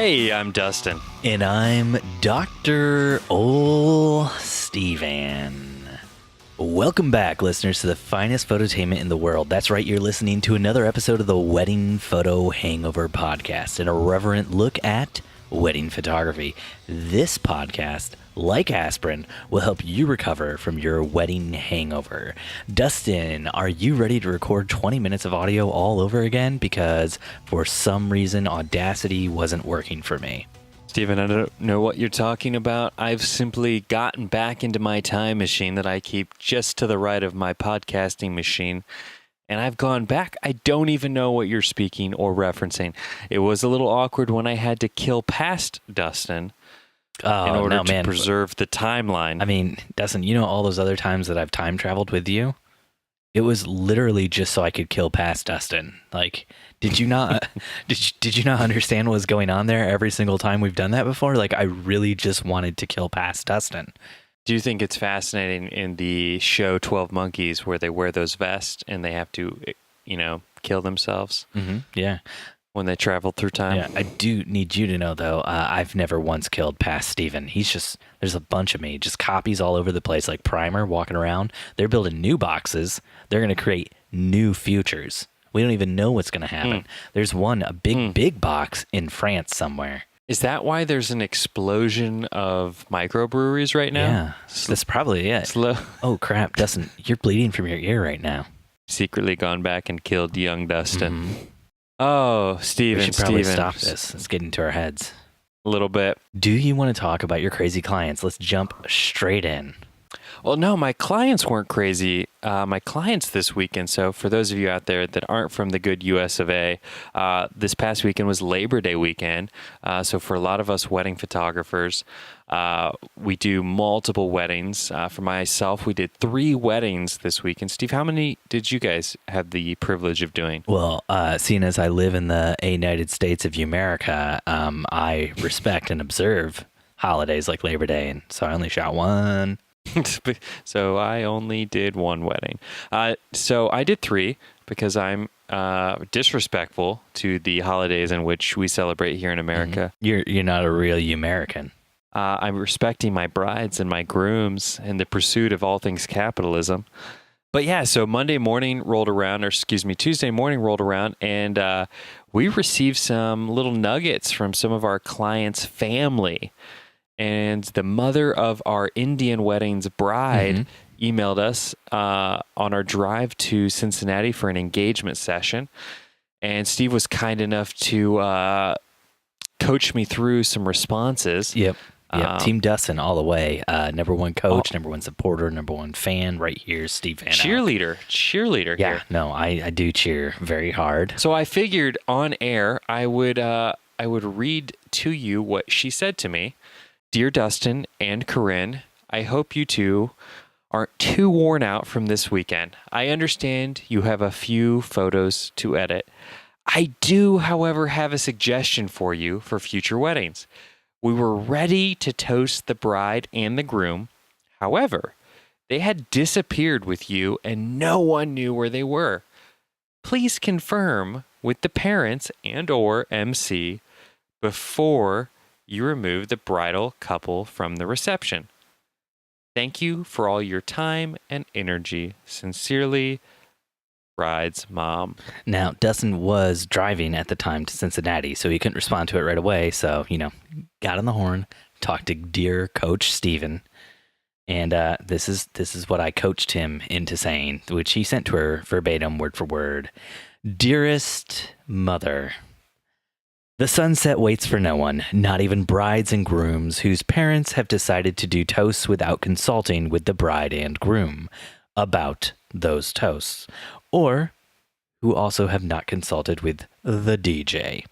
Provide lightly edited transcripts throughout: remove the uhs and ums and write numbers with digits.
Hey, I'm Dustin. And I'm Dr. Ol Steven. Welcome back, listeners, to the finest phototainment in the world. That's right, you're listening to another episode of the Wedding Photo Hangover podcast, an irreverent look at wedding photography. This podcast, like aspirin, will help you recover from your wedding hangover. Dustin, are you ready to record 20 minutes of audio all over again? Because for some reason, Audacity wasn't working for me. Steven, I don't know what you're talking about. I've simply gotten back into my time machine that I keep just to the right of my podcasting machine. And I've gone back. I don't even know what you're speaking or referencing. It was a little awkward when I had to kill past Dustin in order to preserve the timeline. I mean, Dustin, you know all those other times that I've time traveled with you? It was literally just so I could kill past Dustin. Like, did you not did you not understand what was going on there every single time we've done that before? Like, I really just wanted to kill past Dustin. Do you think it's fascinating in the show 12 Monkeys where they wear those vests and they have to, kill themselves? Mm-hmm. Yeah. When they travel through time? Yeah, I do need you to know, though, I've never once killed past Steven. There's a bunch of me, just copies all over the place, like Primer, walking around. They're building new boxes. They're going to create new futures. We don't even know what's going to happen. There's a big box in France somewhere. Is that why there's an explosion of microbreweries right now? Yeah, that's probably it. Slow. Oh, crap, Dustin, you're bleeding from your ear right now. Secretly gone back and killed young Dustin. Mm-hmm. Oh, Steven, we should probably stop this. Let's get into our heads. A little bit. Do you want to talk about your crazy clients? Let's jump straight in. Well, no, my clients weren't crazy. My clients this weekend, so for those of you out there that aren't from the good US of A, this past weekend was Labor Day weekend. So for a lot of us wedding photographers, we do multiple weddings. For myself, we did 3 weddings this weekend. Steve, how many did you guys have the privilege of doing? Well, seeing as I live in the United States of America, I respect and observe holidays like Labor Day, and so I only shot one. So I only did 1 wedding. So I did 3 because I'm disrespectful to the holidays in which we celebrate here in America. Mm-hmm. You're not a real American. I'm respecting my brides and my grooms in the pursuit of all things capitalism. But yeah, so Tuesday morning rolled around, and we received some little nuggets from some of our clients' family. And the mother of our Indian wedding's bride emailed us on our drive to Cincinnati for an engagement session. And Steve was kind enough to coach me through some responses. Yep. Team Dustin all the way. Number one coach, number one supporter, number one fan right here, Steve Hanna. Cheerleader yeah, here. No, I do cheer very hard. So I figured on air I would read to you what she said to me. Dear Dustin and Corinne, I hope you two aren't too worn out from this weekend. I understand you have a few photos to edit. I do, however, have a suggestion for you for future weddings. We were ready to toast the bride and the groom. However, they had disappeared with you and no one knew where they were. Please confirm with the parents and/or MC before you remove the bridal couple from the reception. Thank you for all your time and energy. Sincerely, bride's mom. Now, Dustin was driving at the time to Cincinnati, so he couldn't respond to it right away. So, got on the horn, talked to dear Coach Steven, and this is what I coached him into saying, which he sent to her verbatim, word for word. Dearest mother, the sunset waits for no one, not even brides and grooms whose parents have decided to do toasts without consulting with the bride and groom about those toasts, or who also have not consulted with the DJ,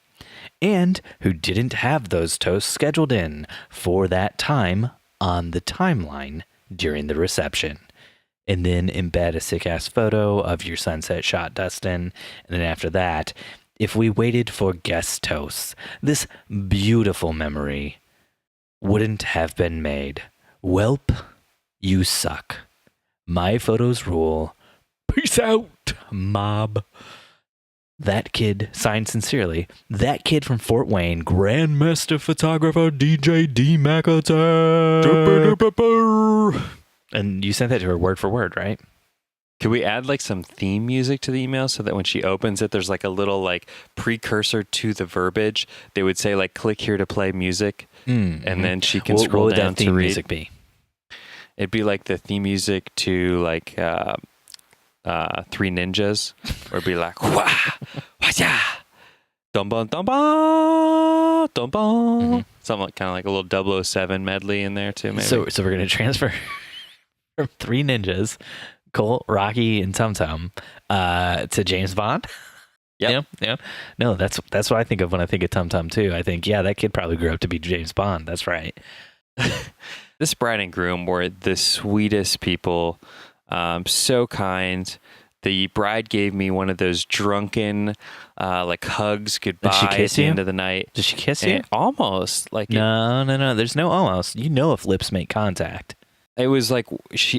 and who didn't have those toasts scheduled in for that time on the timeline during the reception. And then embed a sick-ass photo of your sunset shot, Dustin, and then after that, if we waited for guest toasts, this beautiful memory wouldn't have been made. Welp, you suck. My photos rule. Peace out, mob. that kid, signed sincerely, that kid from Fort Wayne, Grandmaster Photographer DJ D Macatek. And you sent that to her word for word, right? Could we add like some theme music to the email so that when she opens it, there's like a little like precursor to the verbiage? They would say like, click here to play music. And then she can scroll what would down that theme to read. music be? It'd be like the theme music to like Three Ninjas, or it'd be like, wah, wah, dum bum dum bum dum bum. Something like kind of like a little 007 medley in there too, maybe. So we're gonna transfer from Three Ninjas, Colt, Rocky, and Tum Tum to James Bond. Yep. Yeah. No, that's what I think of when I think of Tum Tum too. I think, yeah, that kid probably grew up to be James Bond. That's right. This bride and groom were the sweetest people, so kind. The bride gave me one of those drunken, like hugs goodbye Did she kiss at the you? end of the night. Did she kiss you? Almost like No. There's no almost. You know if lips make contact. it was like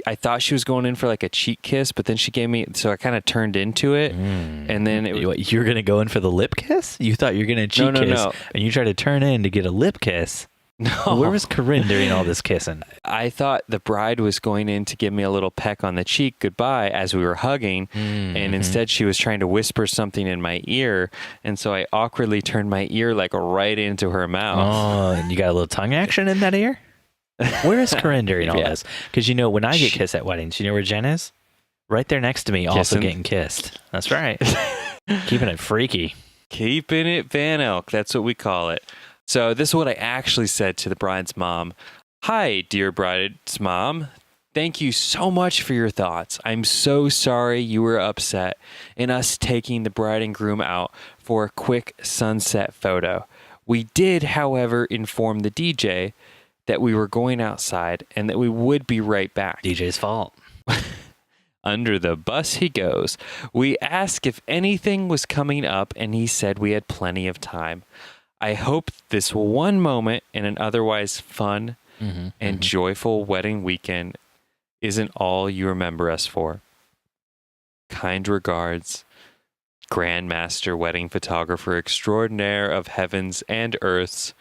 I thought she was going in for like a cheek kiss, but then she gave me, so I kind of turned into it, and then it was. You're gonna go in for the lip kiss? You thought you were gonna cheek kiss, No. and you tried to turn in to get a lip kiss. No. Where was Corinne during all this kissing? I thought the bride was going in to give me a little peck on the cheek goodbye as we were hugging, and instead she was trying to whisper something in my ear, and so I awkwardly turned my ear like right into her mouth. Oh, and you got a little tongue action in that ear? Where is Corinne during all this? Because you know, when I get kissed at weddings, you know where Jen is? Right there next to me, also getting kissed. That's right. Keeping it freaky. Keeping it Van Elk. That's what we call it. So this is what I actually said to the bride's mom. Hi, dear bride's mom. Thank you so much for your thoughts. I'm so sorry you were upset in us taking the bride and groom out for a quick sunset photo. We did, however, inform the DJ that we were going outside and that we would be right back. DJ's fault. Under the bus he goes. We asked if anything was coming up, and he said we had plenty of time. I hope this one moment in an otherwise fun and joyful wedding weekend isn't all you remember us for. Kind regards, Grandmaster Wedding Photographer Extraordinaire of Heavens and Earths,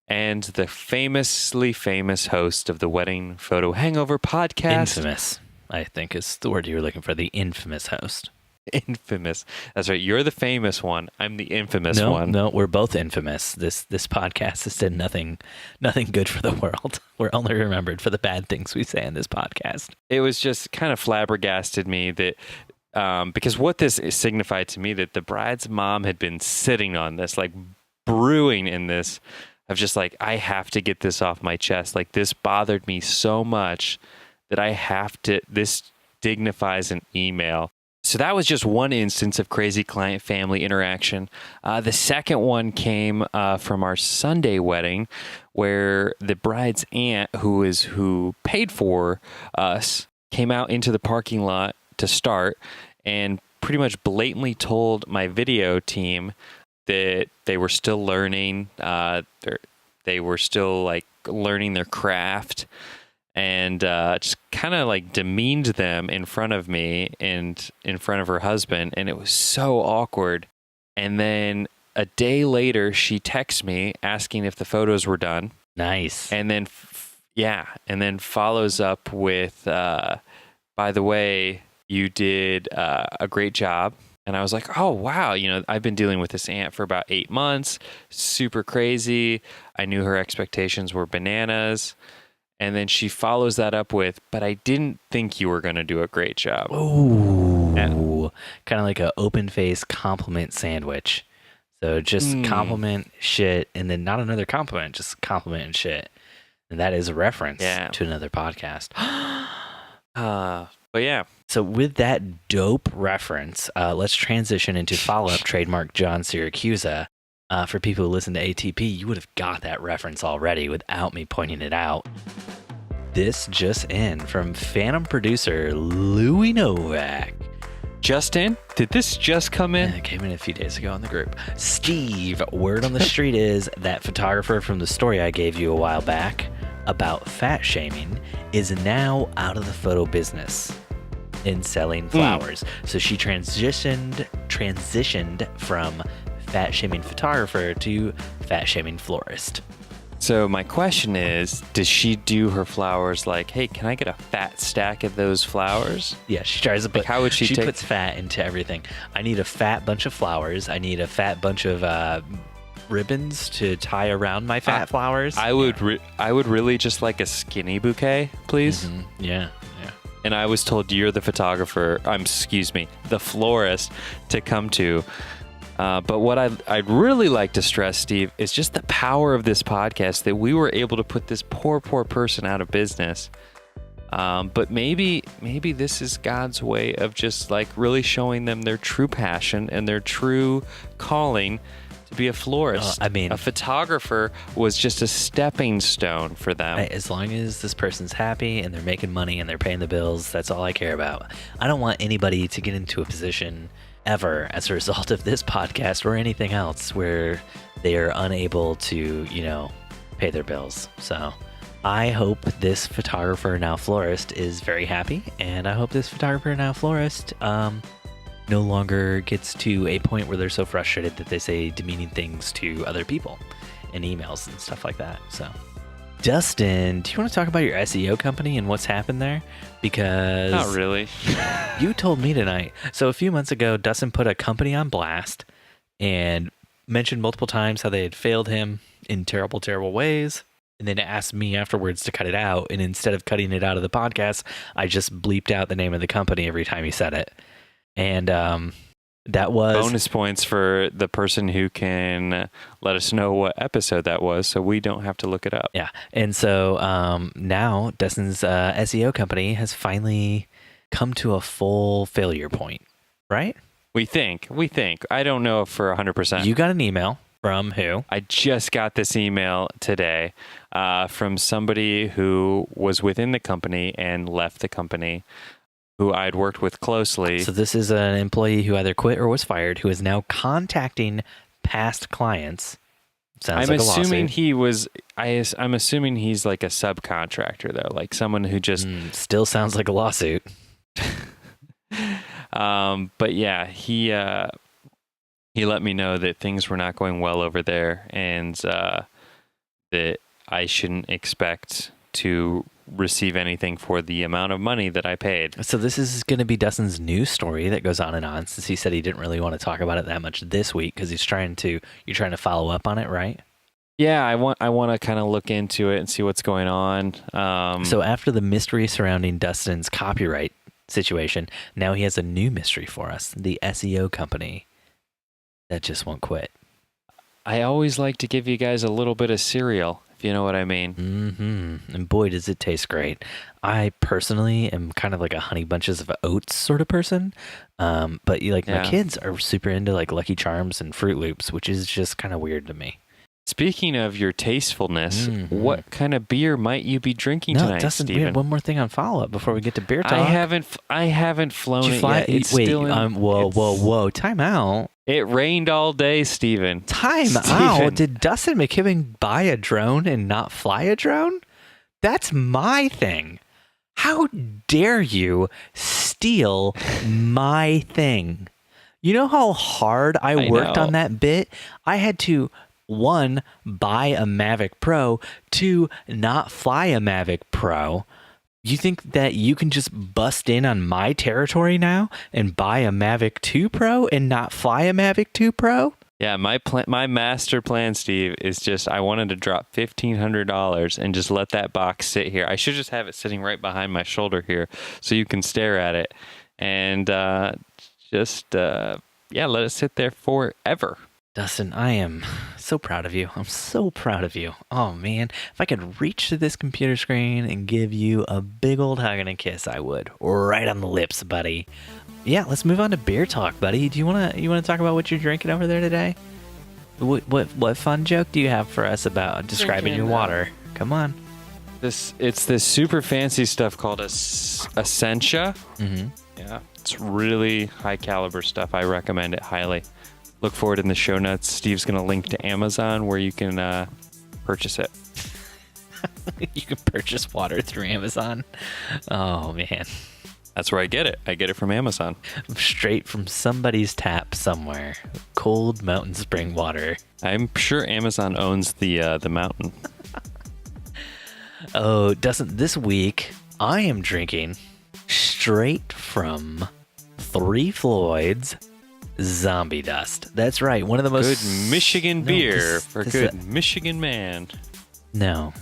and the famously famous host of the Wedding Photo Hangover podcast. Infamous, I think is the word you were looking for. The infamous host. Infamous. That's right. You're the famous one. I'm the infamous one. No, we're both infamous. This podcast has done nothing good for the world. We're only remembered for the bad things we say in this podcast. It was just kind of flabbergasted me that because what this signified to me, that the bride's mom had been sitting on this, like brewing in this, of just like, I have to get this off my chest. Like, this bothered me so much that I have to, this dignifies an email. So that was just one instance of crazy client-family interaction. The second one came from our Sunday wedding, where the bride's aunt, who paid for us, came out into the parking lot to start and pretty much blatantly told my video team that they were still learning. They were still like learning their craft. And just kind of like demeaned them in front of me and in front of her husband. And it was so awkward. And then a day later, she texts me asking if the photos were done. Nice. And then, and then follows up with, by the way, you did a great job. And I was like, oh, wow. You know, I've been dealing with this aunt for about 8 months. Super crazy. I knew her expectations were bananas. And then she follows that up with, but I didn't think you were going to do a great job. Ooh. Kind of like an open face compliment sandwich. So just compliment shit and then not another compliment, just compliment and shit. And that is a reference to another podcast. But yeah. So with that dope reference, let's transition into follow-up trademark John Syracusa. For people who listen to ATP, you would have got that reference already without me pointing it out. This just in from Phantom Producer Louie Novak. Just in? Did this just come in? It came in a few days ago on the group. Steve, word on the street is that photographer from the story I gave you a while back about fat shaming is now out of the photo business. in selling flowers. So she transitioned from fat shaming photographer to fat shaming florist. So my question is, does she do her flowers like, hey, can I get a fat stack of those flowers? Yeah, she tries to put. Like, how would she puts fat into everything. I need a fat bunch of flowers. I need a fat bunch of ribbons to tie around my fat flowers. I would really just like a skinny bouquet, please. Mm-hmm. Yeah. And I was told you're the photographer. The florist to come to. But what I'd really like to stress, Steve, is just the power of this podcast, that we were able to put this poor person out of business. But maybe this is God's way of just like really showing them their true passion and their true calling to be a florist. A photographer was just a stepping stone for them. As long as this person's happy and they're making money and they're paying the bills, that's all I care about. I don't want anybody to get into a position ever as a result of this podcast or anything else where they are unable to, pay their bills. So I hope this photographer, now florist, is very happy, and I hope this photographer, now florist, no longer gets to a point where they're so frustrated that they say demeaning things to other people in emails and stuff like that. So Dustin, do you want to talk about your SEO company and what's happened there? Because not really. You told me tonight. So a few months ago, Dustin put a company on blast and mentioned multiple times how they had failed him in terrible, terrible ways. And then asked me afterwards to cut it out. And instead of cutting it out of the podcast, I just bleeped out the name of the company every time he said it. And that was bonus points for the person who can let us know what episode that was, so we don't have to look it up. Yeah. And so now Dustin's SEO company has finally come to a full failure point, right? We think. I don't know for 100%. You got an email from who? I just got this email today from somebody who was within the company and left the company, who I'd worked with closely. So this is an employee who either quit or was fired, who is now contacting past clients. Sounds like a lawsuit. I'm assuming he's like a subcontractor, though, like someone who just still sounds like a lawsuit. But yeah, he let me know that things were not going well over there, and that I shouldn't expect to receive anything for the amount of money that I paid. So this is going to be Dustin's news story that goes on and on, since he said he didn't really want to talk about it that much this week because you're trying to follow up on it, right? Yeah, I want to kind of look into it and see what's going on. So after the mystery surrounding Dustin's copyright situation, now he has a new mystery for us: the SEO company that just won't quit. I always like to give you guys a little bit of cereal, if you know what I mean. Mm-hmm. And boy, does it taste great. I personally am kind of like a Honey Bunches of Oats sort of person. But my kids are super into like Lucky Charms and Fruit Loops, which is just kind of weird to me. Speaking of your tastefulness, what kind of beer might you be drinking tonight, Dustin, Steven? We have one more thing on follow-up before we get to beer talk. I haven't flown it yet. Whoa, time out. It rained all day, Steven. Time out? Did Dustin McKibben buy a drone and not fly a drone? That's my thing. How dare you steal my thing? You know how hard I worked on that bit? I had to, 1, buy a Mavic Pro, 2, not fly a Mavic Pro. You think that you can just bust in on my territory now and buy a Mavic 2 Pro and not fly a Mavic 2 Pro? Yeah, my master plan, Steve, is just I wanted to drop $1,500 and just let that box sit here. I should just have it sitting right behind my shoulder here so you can stare at it and let it sit there forever. Dustin, I am so proud of you. I'm so proud of you. Oh, man. If I could reach to this computer screen and give you a big old hug and a kiss, I would. Right on the lips, buddy. Yeah, let's move on to beer talk, buddy. Do you wanna talk about what you're drinking over there today? What fun joke do you have for us about describing your water? Come on. It's this super fancy stuff called Essentia. Mm-hmm. Yeah, it's really high caliber stuff. I recommend it highly. Look for it in the show notes. Steve's going to link to Amazon where you can purchase it. You can purchase water through Amazon. Oh, man. That's where I get it. I get it from Amazon. Straight from somebody's tap somewhere. Cold mountain spring water. I'm sure Amazon owns the mountain. Oh, Dustin, this week I am drinking straight from Three Floyds Zombie Dust. That's right. One of the most... Good Michigan beer for a good Michigan man. No.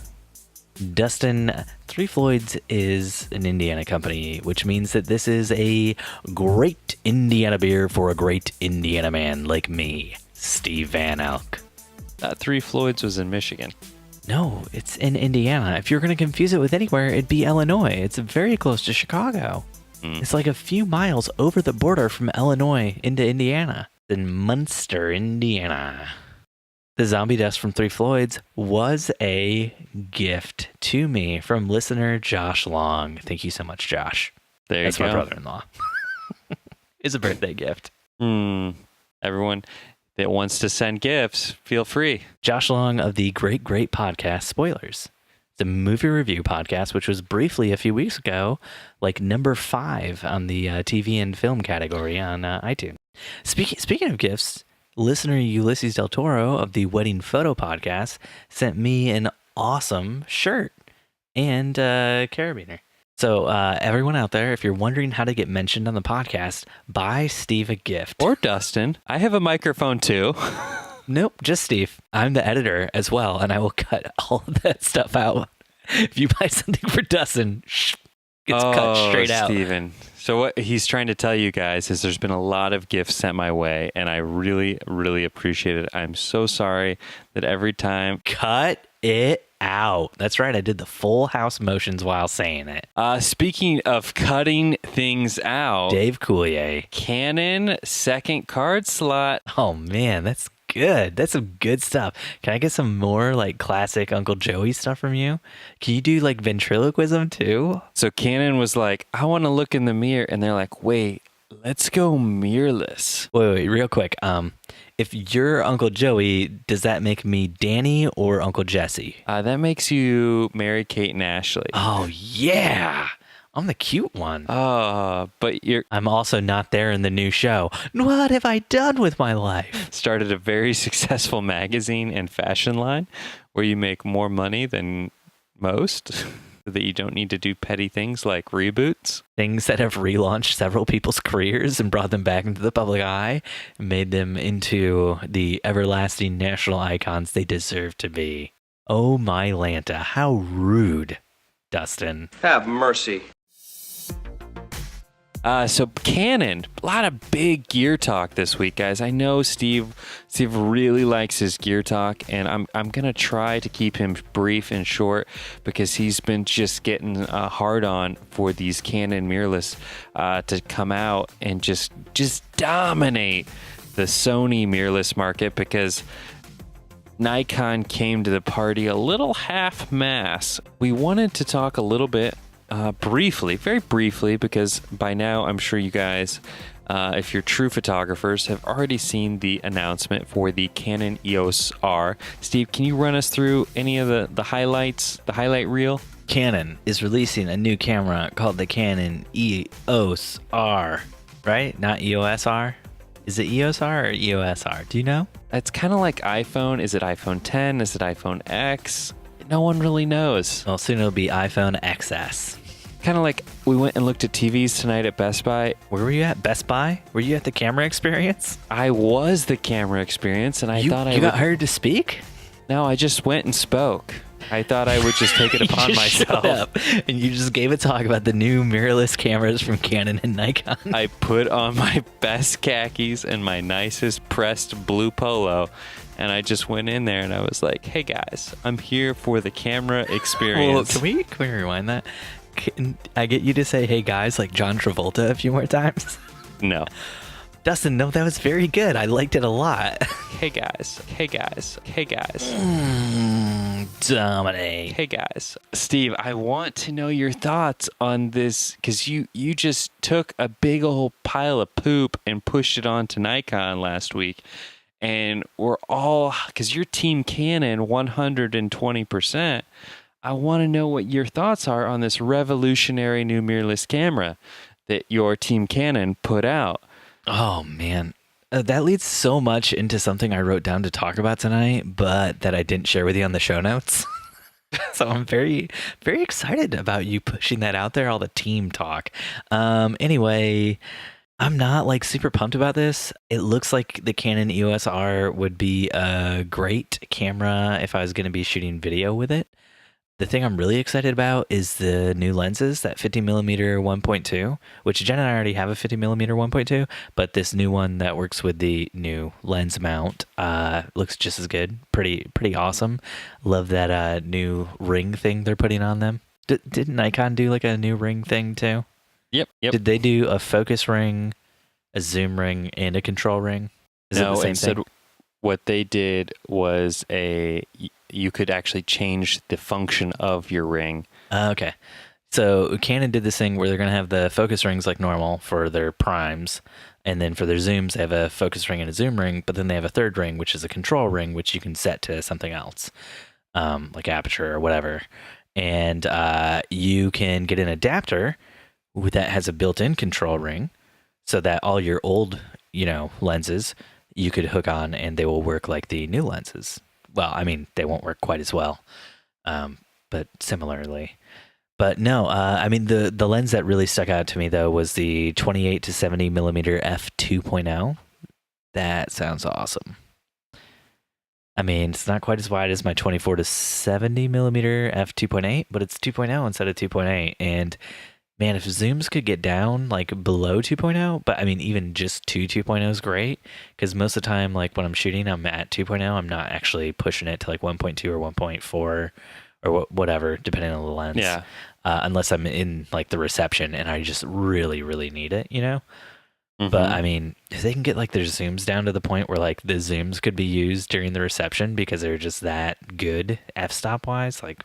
Dustin, Three Floyds is an Indiana company, which means that this is a great Indiana beer for a great Indiana man like me, Steve Van Elk. Three Floyds was in Michigan. No, it's in Indiana. If you're going to confuse it with anywhere, it'd be Illinois. It's very close to Chicago. It's like a few miles over the border from Illinois into Indiana. In Munster, Indiana. The Zombie Dust from Three Floyds was a gift to me from listener Josh Long. Thank you so much, Josh. That's my brother-in-law. It's a birthday gift. Everyone that wants to send gifts, feel free. Josh Long of the Great Podcast Spoilers. It's a movie review podcast, which was briefly a few weeks ago, like number 5 on the TV and film category on iTunes. Speaking of gifts, listener Ulysses Del Toro of the Wedding Photo Podcast sent me an awesome shirt and carabiner. So everyone out there, if you're wondering how to get mentioned on the podcast, buy Steve a gift. Or Dustin. I have a microphone too. Nope, just Steve. I'm the editor as well, and I will cut all of that stuff out. If you buy something for Dustin, gets cut straight out. Steven. So what he's trying to tell you guys is there's been a lot of gifts sent my way, and I really, really appreciate it. I'm so sorry that every time... Cut it out. That's right. I did the full house motions while saying it. Speaking of cutting things out... Dave Coulier. Canon second card slot. Oh, man, that's good. That's some good stuff. Can I get some more like classic Uncle Joey stuff from you? Can you do like ventriloquism too? So Canon was like, I want to look in the mirror. And they're like, wait, let's go mirrorless. Wait, real quick. If you're Uncle Joey, does that make me Danny or Uncle Jesse? That makes you Mary Kate and Ashley. Oh, yeah. I'm the cute one. But you're... I'm also not there in the new show. What have I done with my life? Started a very successful magazine and fashion line where you make more money than most, so that you don't need to do petty things like reboots. Things that have relaunched several people's careers and brought them back into the public eye and made them into the everlasting national icons they deserve to be. Oh, my Lanta, how rude, Dustin. Have mercy. So Canon, a lot of big gear talk this week, guys. I know Steve really likes his gear talk, and I'm gonna try to keep him brief and short because he's been just getting hard on for these Canon mirrorless to come out and just dominate the Sony mirrorless market, because Nikon came to the party a little half-mass. We wanted to talk a little bit briefly, very briefly, because by now I'm sure you guys, if you're true photographers, have already seen the announcement for the Canon EOS R. Steve, can you run us through any of the highlights, the highlight reel? Canon is releasing a new camera called the Canon EOS R, right? Not EOS R? Is it EOS R or EOS R? Do you know? It's kind of like iPhone. Is it iPhone 10? Is it iPhone X? No one really knows. Well, soon it'll be iPhone XS. Kind of like we went and looked at TVs tonight at Best Buy. Where were you at? Best Buy? Were you at the camera experience? I was the camera experience, and I thought I You got hired to speak? No, I just went and spoke. I thought I would just take it upon myself. Up and you just gave a talk about the new mirrorless cameras from Canon and Nikon. I put on my best khakis and my nicest pressed blue polo, and I just went in there and I was like, hey guys, I'm here for the camera experience. Well, can we rewind that? Can I get you to say hey guys like John Travolta a few more times? No. Dustin, no, that was very good. I liked it a lot. Hey guys. Hey guys. Hey guys. Dominate. Hey guys. Steve, I want to know your thoughts on this, because you just took a big old pile of poop and pushed it onto Nikon last week. And we're all, because you're Team Canon 120%. I want to know what your thoughts are on this revolutionary new mirrorless camera that your team Canon put out. Oh man, that leads so much into something I wrote down to talk about tonight, but that I didn't share with you on the show notes. So I'm very, very excited about you pushing that out there, all the team talk. Anyway, I'm not like super pumped about this. It looks like the Canon EOS R would be a great camera if I was going to be shooting video with it. The thing I'm really excited about is the new lenses, that 50mm 1.2, which Jen and I already have a 50mm 1.2, but this new one that works with the new lens mount looks just as good. Pretty awesome. Love that new ring thing they're putting on them. Did Nikon do like a new ring thing too? Yep. Did they do a focus ring, a zoom ring, and a control ring? Is it the same instead thing? what they did was you could actually change the function of your ring. Okay. So Canon did this thing where they're going to have the focus rings like normal for their primes. And then for their zooms, they have a focus ring and a zoom ring. But then they have a third ring, which is a control ring, which you can set to something else, like aperture or whatever. And you can get an adapter that has a built-in control ring so that all your old, lenses you could hook on and they will work like the new lenses. Well, I mean, they won't work quite as well, but similarly. But no, I mean, the lens that really stuck out to me, though, was the 28 to 70mm f2.0. That sounds awesome. I mean, it's not quite as wide as my 24 to 70mm f2.8, but it's 2.0 instead of 2.8. And man, if zooms could get down like below 2.0, but I mean, even just 2.0 is great because most of the time, like when I'm shooting, I'm at 2.0. I'm not actually pushing it to like 1.2 or 1.4 or whatever, depending on the lens. Yeah. Unless I'm in like the reception and I just really, really need it, Mm-hmm. But I mean, if they can get like their zooms down to the point where like the zooms could be used during the reception because they're just that good f-stop wise, like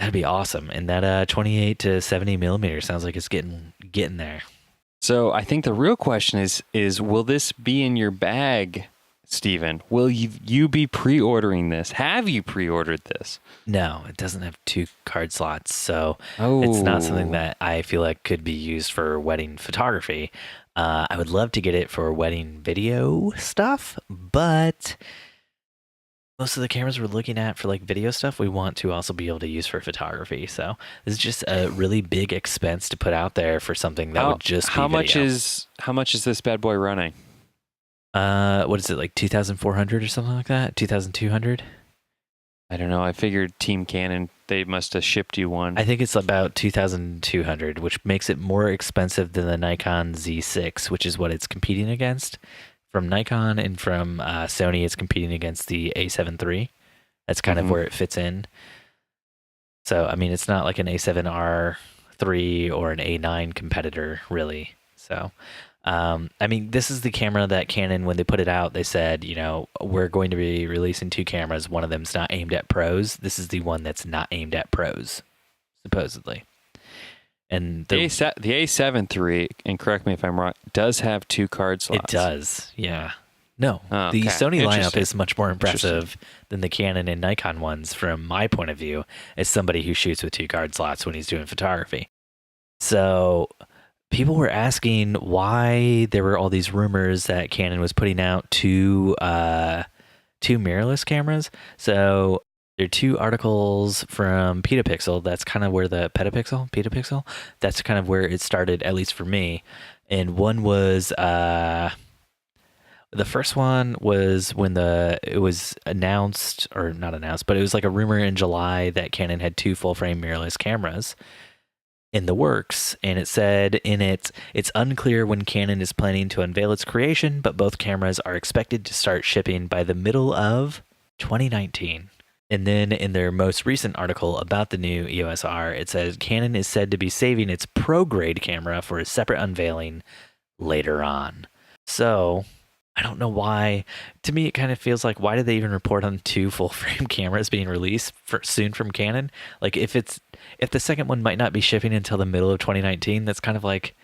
that'd be awesome. And that 28 to 70mm sounds like it's getting there. So I think the real question is will this be in your bag, Steven? Will you be pre-ordering this? Have you pre-ordered this? No, it doesn't have 2 card slots, so it's not something that I feel like could be used for wedding photography. I would love to get it for wedding video stuff, but most of the cameras we're looking at for like video stuff, we want to also be able to use for photography. So this is just a really big expense to put out there for something that would just be how video. How much is this bad boy running? What is it, like 2,400 or something like that? 2,200? I don't know. I figured Team Canon, they must have shipped you one. I think it's about 2,200, which makes it more expensive than the Nikon Z6, which is what it's competing against. From Nikon and from Sony, it's competing against the A7 III. That's kind of where it fits in. So, I mean, it's not like an A7R III or an A9 competitor, really. So, I mean, this is the camera that Canon, when they put it out, they said, we're going to be releasing 2 cameras. One of them's not aimed at pros. This is the one that's not aimed at pros, supposedly. And the A7 III, and correct me if I'm wrong, does have 2 card slots. It does, yeah. No, okay. The Sony lineup is much more impressive than the Canon and Nikon ones from my point of view as somebody who shoots with 2 card slots when he's doing photography. So people were asking why there were all these rumors that Canon was putting out 2 mirrorless cameras. So there are 2 articles from Petapixel. That's kind of where the Petapixel. That's kind of where it started, at least for me. And one was the first one was when it was announced, or not announced, but it was like a rumor in July that Canon had 2 full frame mirrorless cameras in the works, and it said in it, it's unclear when Canon is planning to unveil its creation, but both cameras are expected to start shipping by the middle of 2019. And then in their most recent article about the new EOS R, it says Canon is said to be saving its pro-grade camera for a separate unveiling later on. So I don't know why. To me, it kind of feels like, why did they even report on 2 full-frame cameras being released soon from Canon? Like, if the second one might not be shipping until the middle of 2019, that's kind of like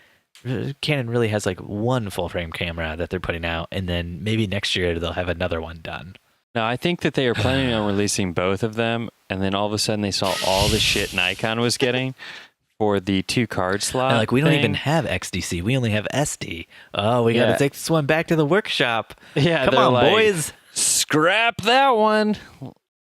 Canon really has like 1 full-frame camera that they're putting out, and then maybe next year they'll have another one done. No, I think that they are planning on releasing both of them, and then all of a sudden they saw all the shit Nikon was getting for the 2 card slot. And like we don't even thing. have XDC. We only have SD. Oh, we got to Yeah. take this one back to the workshop. Yeah, Come they're on, like, boys. scrap that one.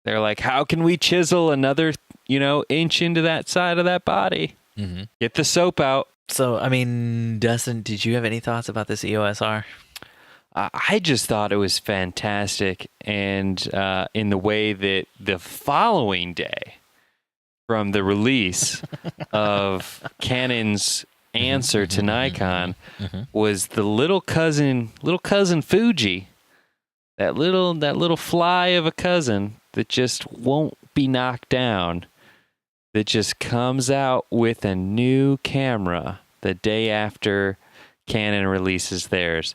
They're like, how can we chisel another, inch into that side of that body? Mm-hmm. Get the soap out. So, I mean, Dustin, did you have any thoughts about this EOS R? I just thought it was fantastic, and in the way that the following day, from the release of Canon's answer to Nikon, was the little cousin Fuji, that little fly of a cousin that just won't be knocked down, that just comes out with a new camera the day after Canon releases theirs.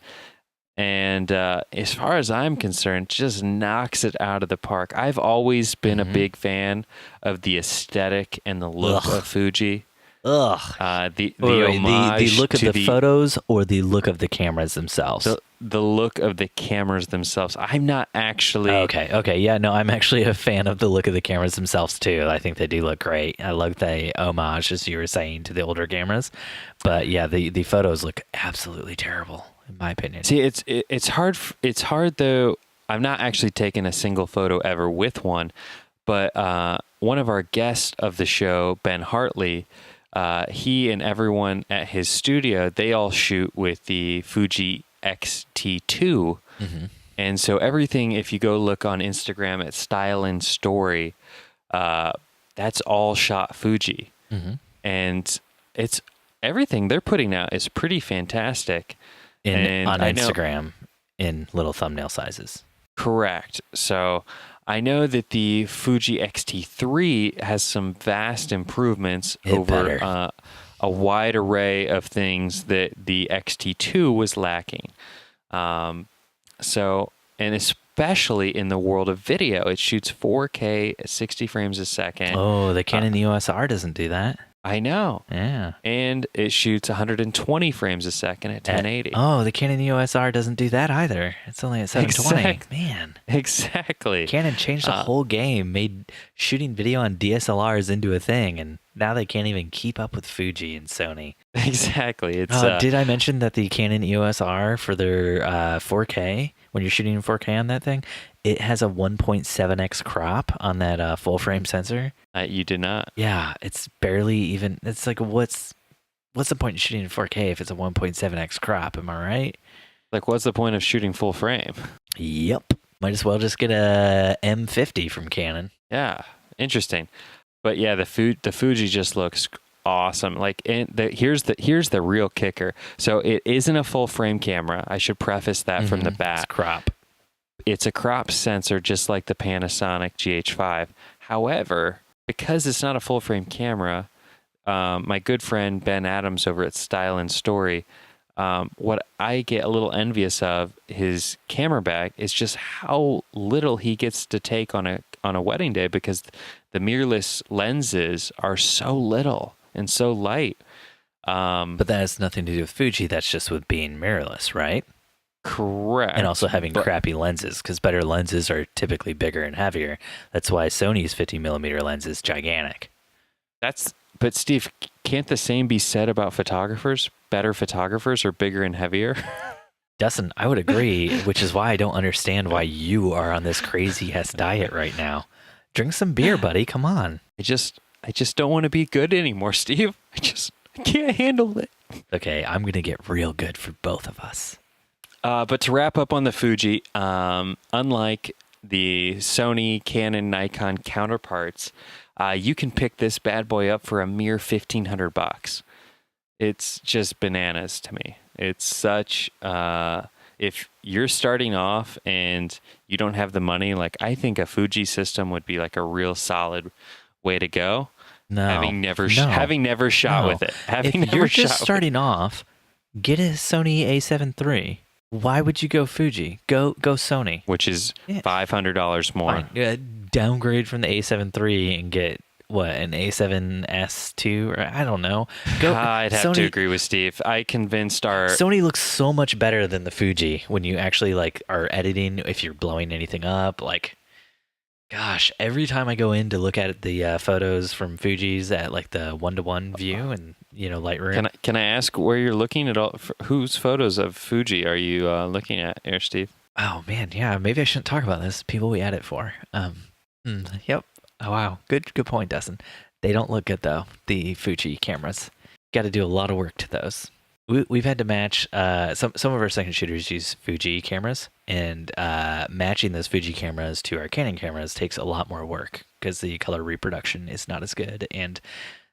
And as far as I'm concerned, just knocks it out of the park. I've always been a big fan of the aesthetic and the look of Fuji. The homage the look of to the photos or the look of the cameras themselves? the look of the cameras themselves. I'm not actually... Okay. Yeah, no, I'm actually a fan of the look of the cameras themselves, too. I think they do look great. I love the homage, as you were saying, to the older cameras. But yeah, the photos look absolutely terrible, in my opinion. See, it's hard. It's hard, though. I've not actually taken a single photo ever with one, but one of our guests of the show, Ben Hartley, he and everyone at his studio, they all shoot with the Fuji XT-3. And so everything, if you go look on Instagram at Style and Story, that's all shot Fuji. And it's everything they're putting out is pretty fantastic. On I know- Instagram in little thumbnail sizes. Correct. So I know that the Fuji XT-3 has some vast improvements over a wide array of things that the XT2 was lacking. So, and especially in the world of video, it shoots 4K at 60 frames a second. Oh, the Canon EOS R doesn't do that. I know. Yeah. And it shoots 120 frames a second at 1080. The Canon EOS R doesn't do that either. It's only at 720. Man. Exactly. Canon changed the whole game, made shooting video on DSLRs into a thing, and now they can't even keep up with Fuji and Sony. Exactly. It's did I mention that the Canon EOS R for their 4K, when you're shooting in 4K on that thing, it has a 1.7x crop on that full frame sensor? You did not. Yeah, it's barely even. It's like, what's the point in shooting in 4K if it's a 1.7x crop? Am I right? Like, what's the point of shooting full frame? Yep. Might as well just get a M50 from Canon. Yeah, interesting. But yeah, the Fuji just looks awesome. Like, here's the real kicker. So it isn't a full frame camera. I should preface that from the bat. It's crop. It's a crop sensor, just like the Panasonic GH5. However, because it's not a full frame camera, my good friend Ben Adams over at Style and Story, what I get a little envious of his camera bag is just how little he gets to take on a wedding day, because the mirrorless lenses are so little and so light. But that has nothing to do with Fuji. That's just with being mirrorless, right? Correct. And also having crappy lenses, because better lenses are typically bigger and heavier. That's why Sony's 50mm lens is gigantic. But Steve, can't the same be said about photographers? Better photographers are bigger and heavier? Dustin, I would agree, which is why I don't understand why you are on this crazy Hess diet right now. Drink some beer, buddy. Come on. I just don't want to be good anymore, Steve. I can't handle it. Okay, I'm going to get real good for both of us. But to wrap up on the Fuji, unlike the Sony, Canon, Nikon counterparts, you can pick this bad boy up for a mere $1,500. It's just bananas to me. It's such, if you're starting off and you don't have the money, like, I think a Fuji system would be like a real solid way to go. No, having never shot with it. If you're just starting off, get a Sony A7 III. Why would you go Fuji? Go Sony, which is $500 more. Downgrade from the A7 III and get an A7S II, or I don't know. I'd have to agree with Steve. I convinced our Sony looks so much better than the Fuji when you actually are editing. If you're blowing anything up, Gosh, every time I go in to look at the photos from Fuji's at like the 1-to-1 view and Lightroom. Can I ask where you're looking at all? Whose photos of Fuji are you looking at, here, Steve? Oh man, yeah, maybe I shouldn't talk about this. People we edit for. Yep. Oh wow, good point, Dustin. They don't look good though. The Fuji cameras. Got to do a lot of work to those. We've had to match. Some of our second shooters use Fuji cameras, and matching those Fuji cameras to our Canon cameras takes a lot more work because the color reproduction is not as good, and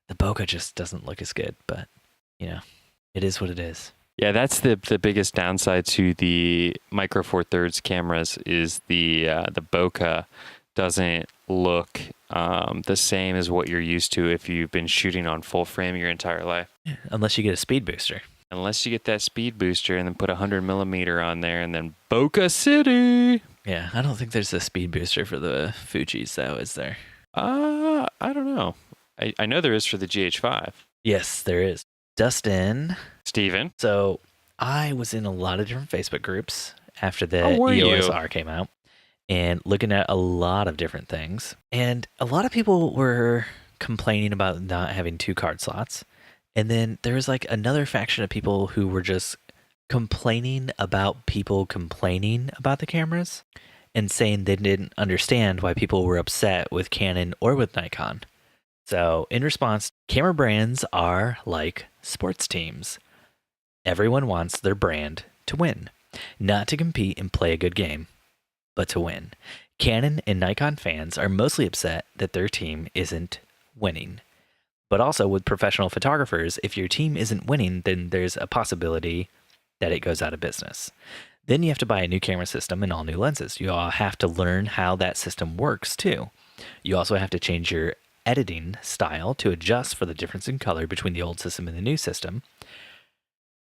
the bokeh just doesn't look as good. But it is what it is. Yeah, that's the biggest downside to the Micro Four Thirds cameras is the bokeh doesn't look the same as what you're used to if you've been shooting on full frame your entire life. Unless you get a speed booster. Unless you get that speed booster and then put 100mm on there and then bokeh city. Yeah, I don't think there's a speed booster for the Fujis though, is there? I don't know. I know there is for the GH5. Yes, there is. Dustin. Steven. So I was in a lot of different Facebook groups after the were EOS you? R came out and looking at a lot of different things. And a lot of people were complaining about not having 2 card slots. And then there was like another faction of people who were just complaining about people complaining about the cameras and saying they didn't understand why people were upset with Canon or with Nikon. So in response, camera brands are like sports teams. Everyone wants their brand to win, not to compete and play a good game, but to win. Canon and Nikon fans are mostly upset that their team isn't winning. But also with professional photographers, if your team isn't winning, then there's a possibility that it goes out of business. Then you have to buy a new camera system and all new lenses. You all have to learn how that system works too. You also have to change your editing style to adjust for the difference in color between the old system and the new system.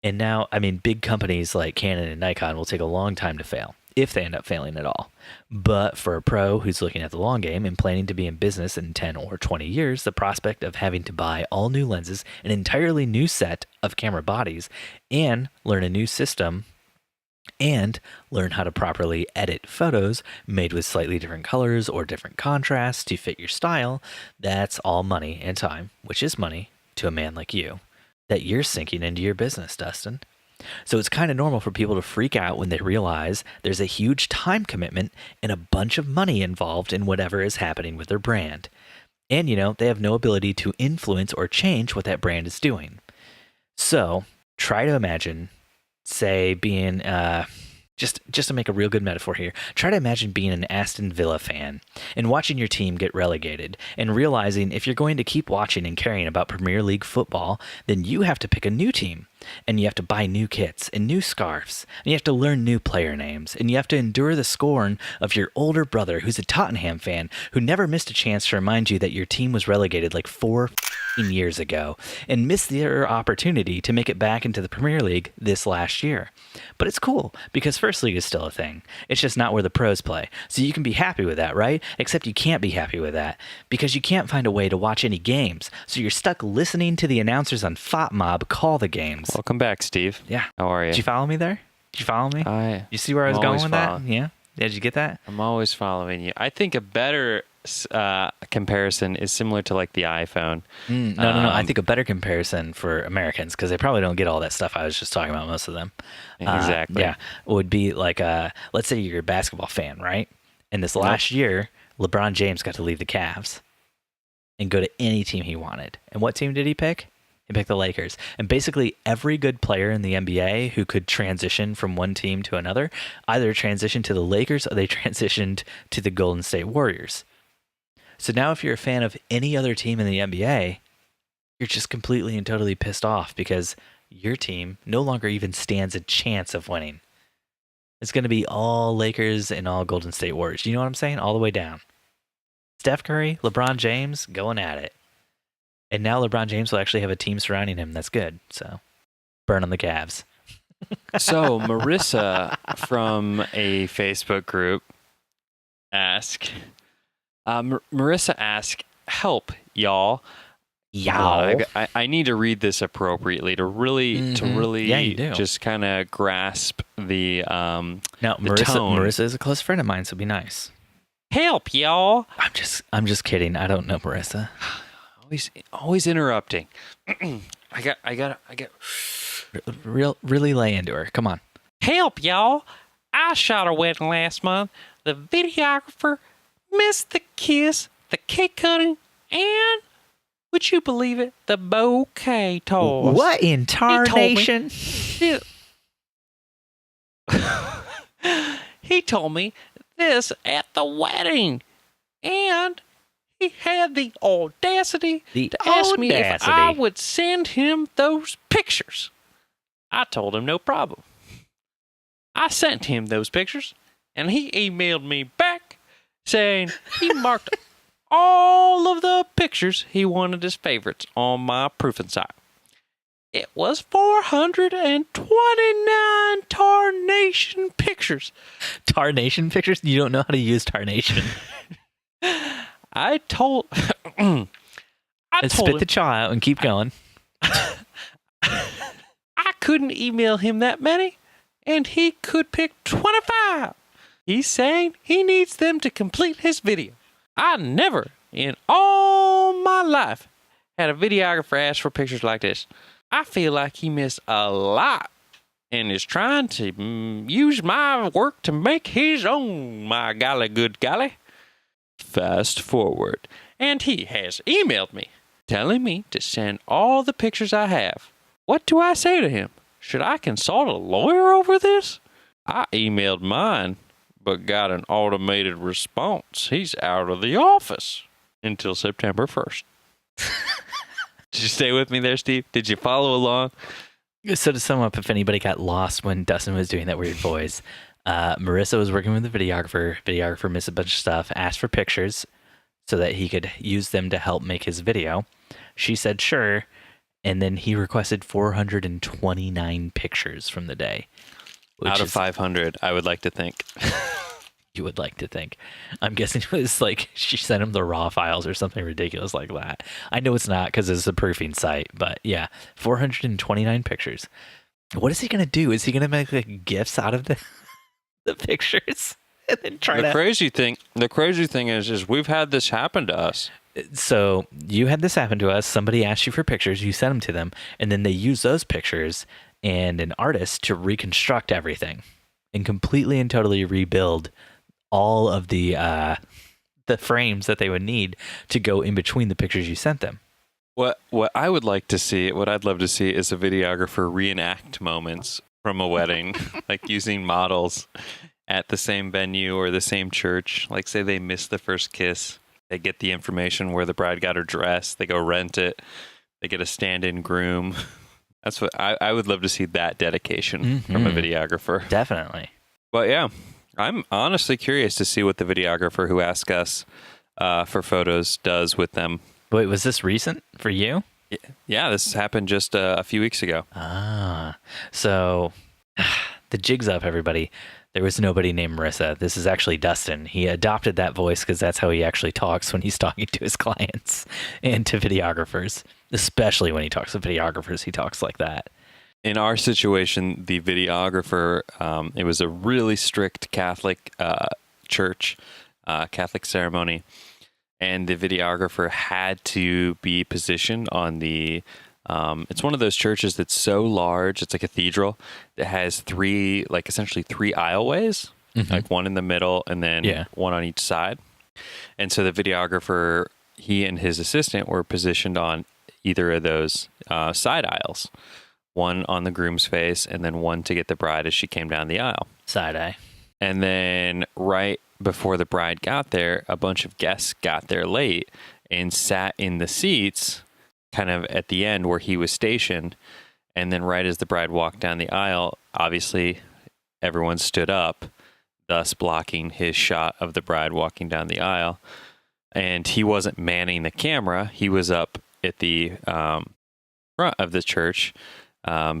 And now, big companies like Canon and Nikon will take a long time to fail, if they end up failing at all. But for a pro who's looking at the long game and planning to be in business in 10 or 20 years, the prospect of having to buy all new lenses, an entirely new set of camera bodies, and learn a new system, and learn how to properly edit photos made with slightly different colors or different contrasts to fit your style, that's all money and time, which is money to a man like you, that you're sinking into your business, Dustin. So it's kind of normal for people to freak out when they realize there's a huge time commitment and a bunch of money involved in whatever is happening with their brand. And, they have no ability to influence or change what that brand is doing. So try to imagine, say, being, just to make a real good metaphor here, try to imagine being an Aston Villa fan and watching your team get relegated and realizing if you're going to keep watching and caring about Premier League football, then you have to pick a new team. And you have to buy new kits and new scarves, and you have to learn new player names, and you have to endure the scorn of your older brother who's a Tottenham fan who never missed a chance to remind you that your team was relegated like 4 years ago and missed their opportunity to make it back into the Premier League this last year. But it's cool because First League is still a thing. It's just not where the pros play. So you can be happy with that, right? Except you can't be happy with that because you can't find a way to watch any games. So you're stuck listening to the announcers on FOTMob call the games. Welcome back, Steve. Yeah. How are you? Did you follow me there? Did you follow me? You see where I was going with that? Yeah. Did you get that? I'm always following you. I think a better comparison is similar to like the iPhone. No. I think a better comparison for Americans, because they probably don't get all that stuff I was just talking about, most of them. Exactly. Yeah. Would be like, let's say you're a basketball fan, right? And this last year, LeBron James got to leave the Cavs and go to any team he wanted. And what team did he pick? He picked the Lakers. And basically every good player in the NBA who could transition from one team to another either transitioned to the Lakers or they transitioned to the Golden State Warriors. So now if you're a fan of any other team in the NBA, you're just completely and totally pissed off because your team no longer even stands a chance of winning. It's going to be all Lakers and all Golden State Warriors. You know what I'm saying? All the way down. Steph Curry, LeBron James going at it. And now LeBron James will actually have a team surrounding him that's good. So burn on the Cavs. So Marissa from a Facebook group asked, help, y'all. Y'all. I need to read this appropriately to really just kind of grasp the now, the tone. Marissa is a close friend of mine, so be nice. Help, y'all. I'm just kidding. I don't know, Marissa. Always interrupting. I got Really lay into her. Come on. Help, y'all. I shot a wedding last month. The videographer missed the kiss, the cake cutting, and, would you believe it, the bouquet toss. What in tarnation? He told me this at the wedding, and he had the audacity to ask me if I would send him those pictures. I told him no problem. I sent him those pictures, and he emailed me back saying he marked all of the pictures he wanted as favorites on my proofing site. It was 429 tarnation pictures. Tarnation pictures? You don't know how to use tarnation. I told Spit him, the chaw out and keep going. I couldn't email him that many, and he could pick 25. He's saying he needs them to complete his video. I never in all my life had a videographer ask for pictures like this. I feel like he missed a lot and is trying to use my work to make his own, my golly good golly. Fast forward, and he has emailed me, telling me to send all the pictures I have. What do I say to him? Should I consult a lawyer over this? I emailed mine, but got an automated response. He's out of the office until September 1st. Did you stay with me there, Steve? Did you follow along? So to sum up, if anybody got lost when Dustin was doing that weird voice, Marissa was working with the videographer. Videographer missed a bunch of stuff, asked for pictures so that he could use them to help make his video. She said sure, and then he requested 429 pictures from the day. Out of 500, I would like to think. You would like to think. I'm guessing it was like she sent him the raw files or something ridiculous like that. I know it's not because it's a proofing site, but yeah, 429 pictures. What is he going to do? Is he going to make like GIFs out of the pictures and then try The crazy thing is we've had this happen to us. So you had this happen to us. Somebody asked you for pictures. You sent them to them, and then they use those pictures and an artist to reconstruct everything and completely and totally rebuild all of the frames that they would need to go in between the pictures you sent them. What I would like to see, what I'd love to see, is a videographer reenact moments from a wedding, like using models at the same venue or the same church. Like, say they missed the first kiss, they get the information where the bride got her dress, they go rent it, they get a stand-in groom. That's what I would love to see, that dedication from a videographer. Definitely. But yeah, I'm honestly curious to see what the videographer who asked us for photos does with them. Wait, was this recent for you? Yeah, this happened just a few weeks ago. So the jig's up, everybody. There was nobody named Marissa. This is actually Dustin. He adopted that voice because that's how he actually talks when he's talking to his clients and to videographers. Especially when he talks to videographers, he talks like that. In our situation, the videographer, it was a really strict Catholic church, Catholic ceremony, and the videographer had to be positioned on the, it's one of those churches that's so large, it's a cathedral that has essentially three aisleways, like one in the middle and then one on each side. And so the videographer, he and his assistant were positioned on either of those side aisles. One on the groom's face, and then one to get the bride as she came down the aisle. Side eye. And then right before the bride got there, a bunch of guests got there late and sat in the seats kind of at the end where he was stationed. And then right as the bride walked down the aisle, obviously everyone stood up, thus blocking his shot of the bride walking down the aisle. And he wasn't manning the camera. He was up at the front of the church.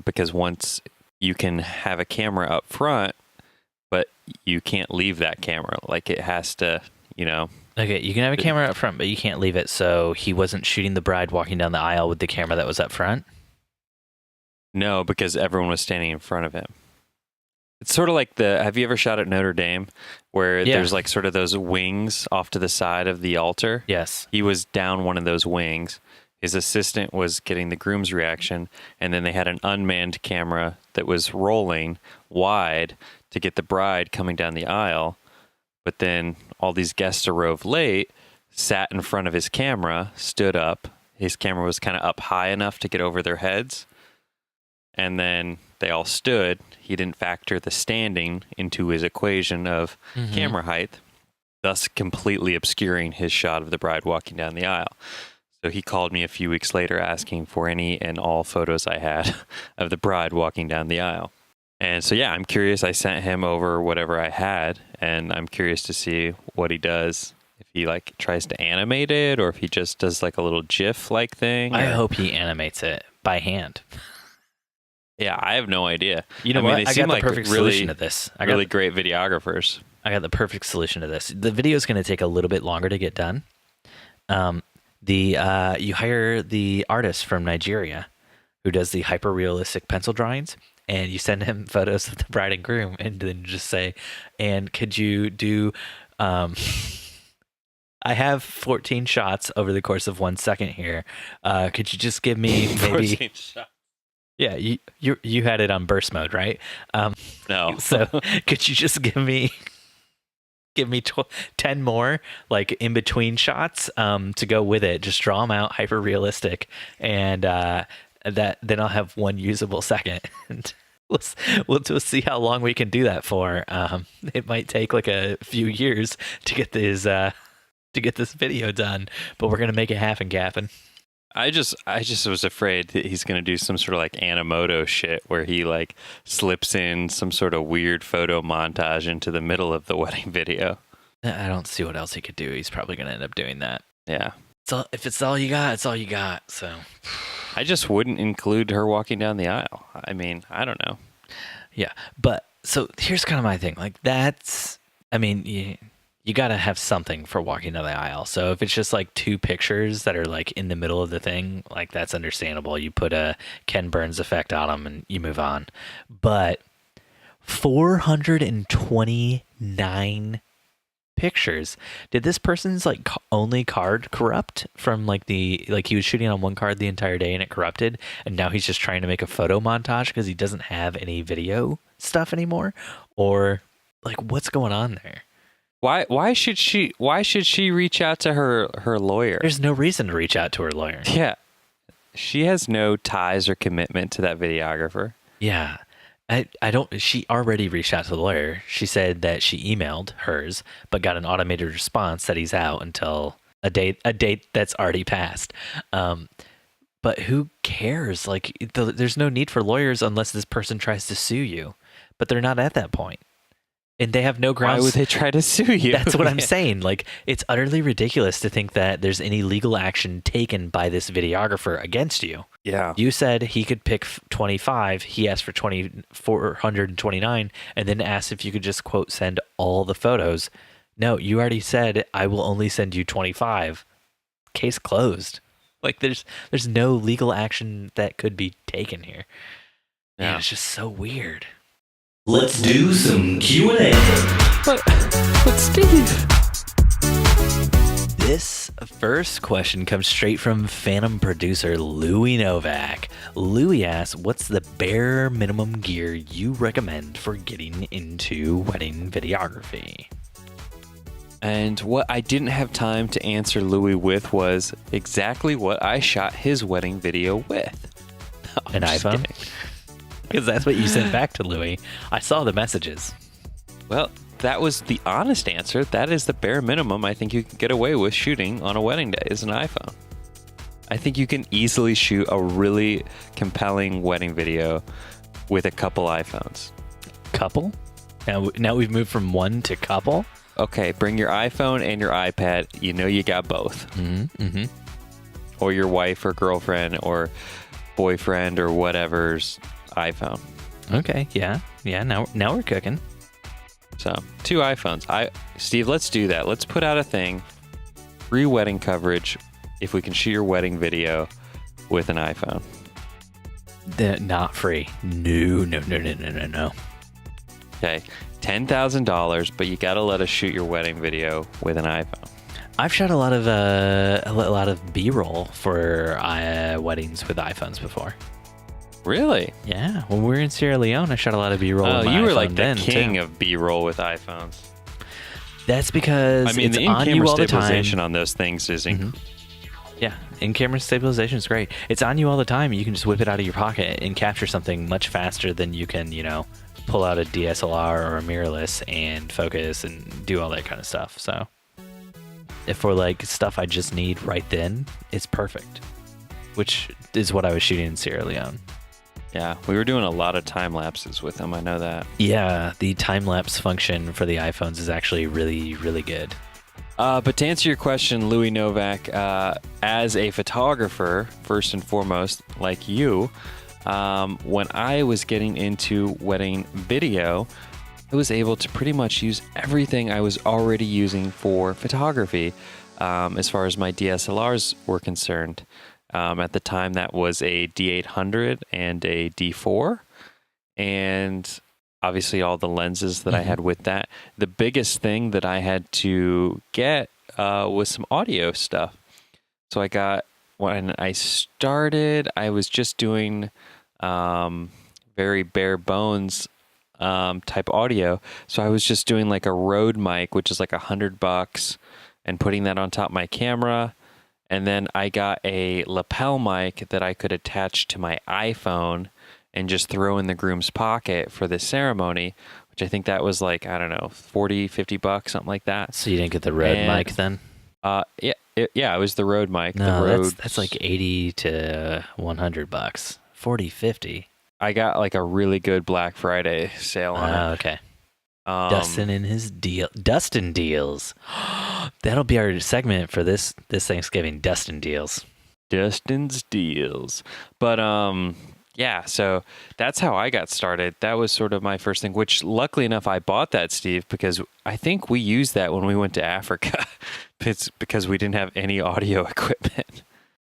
Because once you can have a camera up front, but you can't leave that camera. Like, it has to, Okay, you can have a camera up front, but you can't leave it. So he wasn't shooting the bride walking down the aisle with the camera that was up front? No, because everyone was standing in front of him. It's sort of like have you ever shot at Notre Dame where there's like sort of those wings off to the side of the altar? Yes. He was down one of those wings. His assistant was getting the groom's reaction, and then they had an unmanned camera that was rolling wide to get the bride coming down the aisle. But then all these guests arrived late, sat in front of his camera, stood up. His camera was kind of up high enough to get over their heads. And then they all stood. He didn't factor the standing into his equation of camera height, thus completely obscuring his shot of the bride walking down the aisle. So he called me a few weeks later asking for any and all photos I had of the bride walking down the aisle. And so, yeah, I'm curious. I sent him over whatever I had, and I'm curious to see what he does. If he like tries to animate it, or if he just does like a little GIF-like thing. I hope he animates it by hand. Yeah, I have no idea. You know what? I got the perfect solution to this. Really great videographers. I got the perfect solution to this. The video is going to take a little bit longer to get done. You hire the artist from Nigeria who does the hyper realistic pencil drawings, and you send him photos of the bride and groom, and then just say, "And could you do?" I have 14 shots over the course of 1 second here. Could you just give me maybe? 14 shots. Yeah, you had it on burst mode, right? No. So could you just give me 10 more like in between shots to go with it? Just draw them out hyper realistic, and then I'll have one usable second. And we'll see how long we can do that for. It might take like a few years to get this video done, but we're gonna make it happen, Captain. I just was afraid that he's going to do some sort of like Animoto shit where he like slips in some sort of weird photo montage into the middle of the wedding video. I don't see what else he could do. He's probably going to end up doing that. Yeah. So if it's all you got, it's all you got. So I just wouldn't include her walking down the aisle. I mean, I don't know. Yeah. But so here's kind of my thing. Like you got to have something for walking down the aisle. So if it's just like two pictures that are like in the middle of the thing, like that's understandable. You put a Ken Burns effect on them and you move on. But 429 pictures. Did this person's like only card corrupt from like he was shooting on one card the entire day and it corrupted, and now he's just trying to make a photo montage because he doesn't have any video stuff anymore? Or like what's going on there? Why should she reach out to her lawyer? There's no reason to reach out to her lawyer. Yeah. She has no ties or commitment to that videographer. Yeah. She already reached out to the lawyer. She said that she emailed hers, but got an automated response that he's out until a date that's already passed. But who cares? Like there's no need for lawyers unless this person tries to sue you, but they're not at that point. And they have no grounds. Why would they try to sue you? That's what I'm saying. Like, it's utterly ridiculous to think that there's any legal action taken by this videographer against you. Yeah. You said he could pick 25. He asked for 429 and then asked if you could just, quote, send all the photos. No, you already said, I will only send you 25. Case closed. Like, there's no legal action that could be taken here. Yeah. Man, it's just so weird. Let's do some Q&A. But Steve. This first question comes straight from Phantom Producer Louie Novak. Louie asks, what's the bare minimum gear you recommend for getting into wedding videography? And what I didn't have time to answer Louie with was exactly what I shot his wedding video with. An iPhone? Because that's what you sent back to Louie. I saw the messages. Well, that was the honest answer. That is the bare minimum I think you can get away with shooting on a wedding day is an iPhone. I think you can easily shoot a really compelling wedding video with a couple iPhones. Couple? Now we've moved from one to couple? Okay, bring your iPhone and your iPad. You know you got both. Mm-hmm. Or your wife or girlfriend or boyfriend or whatever's iPhone. Okay, yeah. Now we're cooking. So 2 iPhones. Steve, let's do that. Let's put out a thing. Free wedding coverage if we can shoot your wedding video with an iPhone. Not free. No. Okay, $10,000, but you got to let us shoot your wedding video with an iPhone. I've shot a lot of B-roll for weddings with iPhones before. Really? Yeah, when we were in Sierra Leone, I shot a lot of B-roll. Oh, with my you were iPhone like the then, king too. of B-roll with iPhones. That's because I mean, it's the on you in-camera all the time. stabilization on those things is Yeah, in-camera stabilization is great. It's on you all the time. You can just whip it out of your pocket and capture something much faster than you can, pull out a DSLR or a mirrorless and focus and do all that kind of stuff. So, if for like stuff I just need right then, it's perfect. Which is what I was shooting in Sierra Leone. Yeah, we were doing a lot of time lapses with them. I know that. Yeah, the time-lapse function for the iPhones is actually really, really good. But to answer your question, Louie Novak, as a photographer, first and foremost, like you, when I was getting into wedding video, I was able to pretty much use everything I was already using for photography, as far as my DSLRs were concerned. At the time, that was a D800 and a D4, and obviously all the lenses that I had with that. The biggest thing that I had to get was some audio stuff. So when I started, I was just doing very bare bones type audio. So I was just doing like a Rode mic, which is like $100, and putting that on top of my camera. And then I got a lapel mic that I could attach to my iPhone and just throw in the groom's pocket for the ceremony, which I think that was like, I don't know, $40, $50, something like that. So you didn't get the Rode mic then? Yeah, it was the Rode mic. No, the Rode, that's like $80 to $100. 40, 50. I got like a really good Black Friday sale on it. Okay. Dustin and his deal. Dustin deals. That'll be our segment for this Thanksgiving. Dustin deals. Dustin's deals. But yeah, so that's how I got started. That was sort of my first thing, which luckily enough I bought that, Steve, because I think we used that when we went to Africa. It's because we didn't have any audio equipment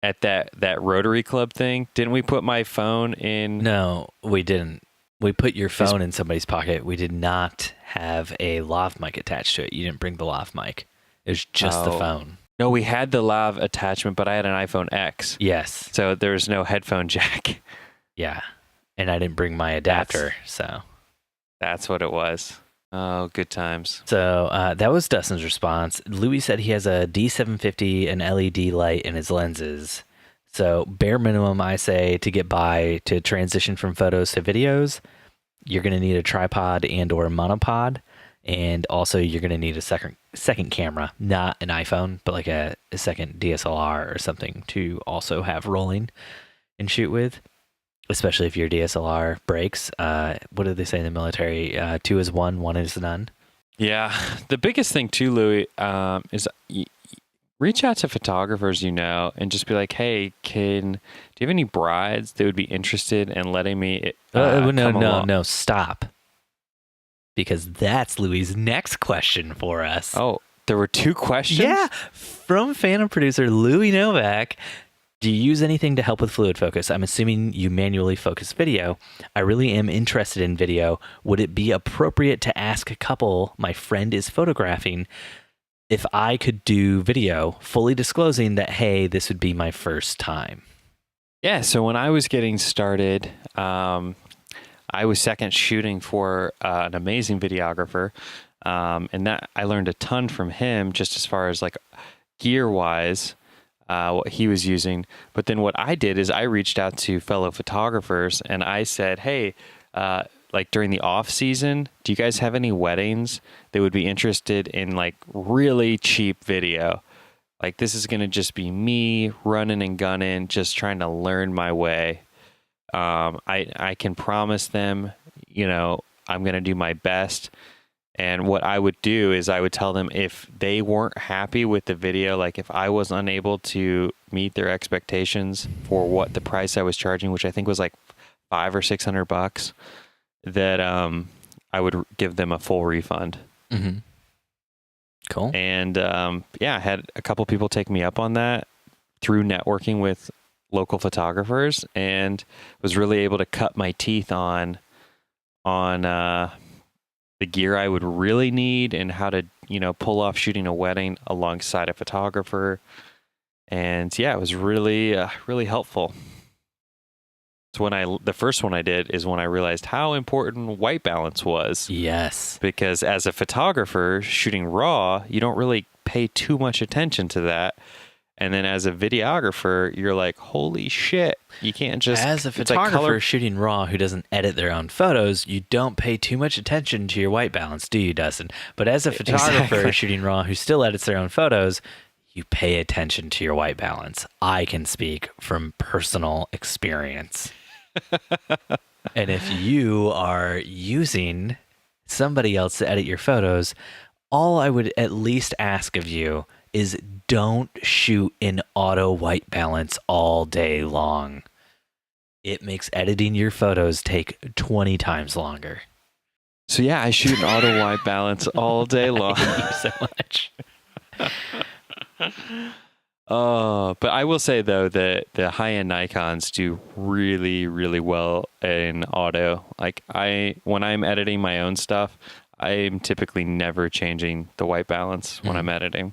at that Rotary Club thing. Didn't we put my phone in? No, we didn't. We put your phone in somebody's pocket. We did not have a lav mic attached to it. You didn't bring the lav mic. It was just the phone. No, we had the lav attachment, but I had an iPhone X. Yes. So there was no headphone jack. Yeah. And I didn't bring my adapter, so. That's what it was. Oh, good times. So that was Dustin's response. Louis said he has a D750, an LED light in his lenses. So bare minimum, I say, to get by, to transition from photos to videos, you're going to need a tripod and or a monopod. And also you're going to need a second camera, not an iPhone, but like a second DSLR or something to also have rolling and shoot with, especially if your DSLR breaks. What do they say in the military? 2 is 1, 1 is none. Yeah. The biggest thing too, Louis, is reach out to photographers and just be like, hey, do you have any brides that would be interested in letting me No, stop. Because that's Louis' next question for us. Oh, there were 2 questions? Yeah, from fan and producer Louie Novak. Do you use anything to help with fluid focus? I'm assuming you manually focus video. I really am interested in video. Would it be appropriate to ask a couple my friend is photographing if I could do video, fully disclosing that, hey, this would be my first time? Yeah, so when I was getting started, I was second shooting for an amazing videographer, and that I learned a ton from him just as far as like gear-wise, what he was using. But then what I did is I reached out to fellow photographers and I said, hey, like during the off season, do you guys have any weddings that would be interested in like really cheap video? Like this is going to just be me running and gunning, just trying to learn my way. I can promise them, I'm going to do my best. And what I would do is I would tell them if they weren't happy with the video, like if I was unable to meet their expectations for what the price I was charging, which I think was like $500 or $600, that I would give them a full refund. Mm-hmm. Cool. And I had a couple people take me up on that through networking with local photographers, and was really able to cut my teeth on the gear I would really need and how to, pull off shooting a wedding alongside a photographer. And yeah, it was really, really helpful. So the first one I did is when I realized how important white balance was. Yes. Because as a photographer shooting raw, you don't really pay too much attention to that. And then as a videographer, you're like, holy shit, you can't just... As a photographer shooting raw who doesn't edit their own photos, you don't pay too much attention to your white balance, do you, Dustin? But as a photographer shooting raw who still edits their own photos, you pay attention to your white balance. I can speak from personal experience. And if you are using somebody else to edit your photos, all I would at least ask of you is don't shoot in auto white balance all day long. It makes editing your photos take 20 times longer. So yeah, I shoot in auto white balance all day long. I hate you so much. But I will say though that the high-end Nikons do really, really well in auto. Like when I'm editing my own stuff, I'm typically never changing the white balance when I'm editing.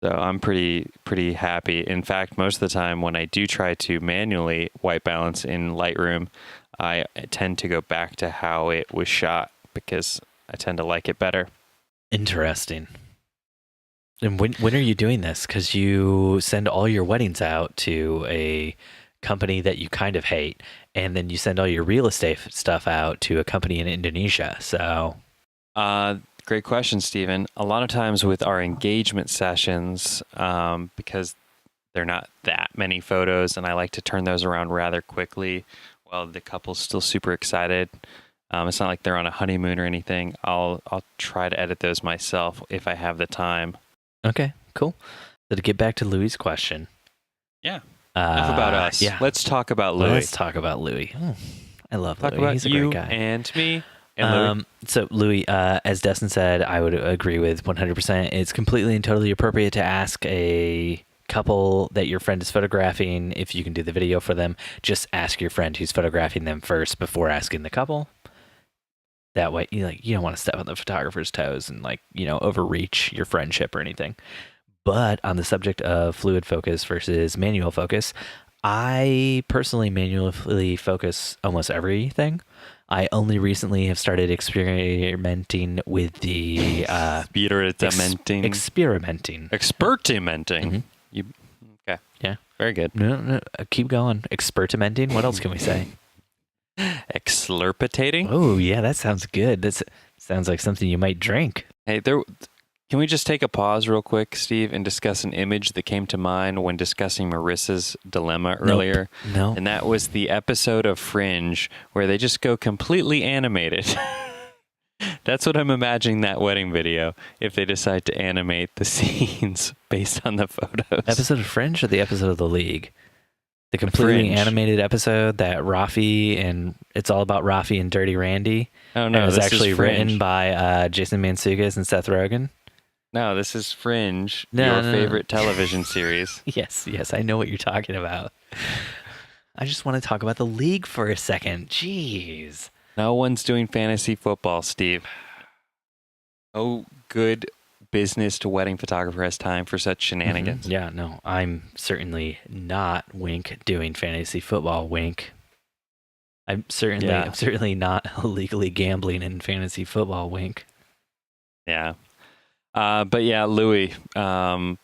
So I'm pretty happy. In fact, most of the time when I do try to manually white balance in Lightroom, I tend to go back to how it was shot because I tend to like it better. Interesting. And when are you doing this? Because you send all your weddings out to a company that you kind of hate, and then you send all your real estate stuff out to a company in Indonesia. So, great question, Stephen. A lot of times with our engagement sessions, because they're not that many photos, and I like to turn those around rather quickly while the couple's still super excited. It's not like they're on a honeymoon or anything. I'll try to edit those myself if I have the time. Okay, cool. So to get back to Louie's question. Yeah. Enough about us. Yeah. Let's talk about Louie. Let's talk about Louie. Oh, I love Talk Louie. about He's a you great guy. and me and Louie. So Louie, as Dustin said, I would agree with 100%. It's completely and totally appropriate to ask a couple that your friend is photographing if you can do the video for them. Just ask your friend who's photographing them first before asking the couple. That way, you don't want to step on the photographer's toes and overreach your friendship or anything. But on the subject of fluid focus versus manual focus, I personally manually focus almost everything. I only recently have started experimenting with the experimenting. Mm-hmm. Okay? Yeah, very good. No, keep going. Experimenting. What else can we say? Exlurpitating. Oh yeah, that sounds good. That sounds like something you might drink. Hey, can we just take a pause real quick, Steve, and discuss an image that came to mind when discussing Marissa's dilemma earlier? No. And that was the episode of Fringe where they just go completely animated. That's what I'm imagining that wedding video, if they decide to animate the scenes based on the photos. Episode of Fringe or the episode of The League? The completely animated episode that Rafi and it's all about Rafi and Dirty Randy. Oh no, it was actually Fringe. written by Jason Mantzoukas and Seth Rogen. No, this is Fringe, your favorite television series. Yes, I know what you're talking about. I just want to talk about The League for a second. Jeez. No one's doing fantasy football, Steve. No good business to wedding photographer has time for such shenanigans. Mm-hmm. Yeah, no, I'm certainly not wink doing fantasy football wink. I'm certainly not illegally gambling in fantasy football wink. Yeah. But yeah, Louie, the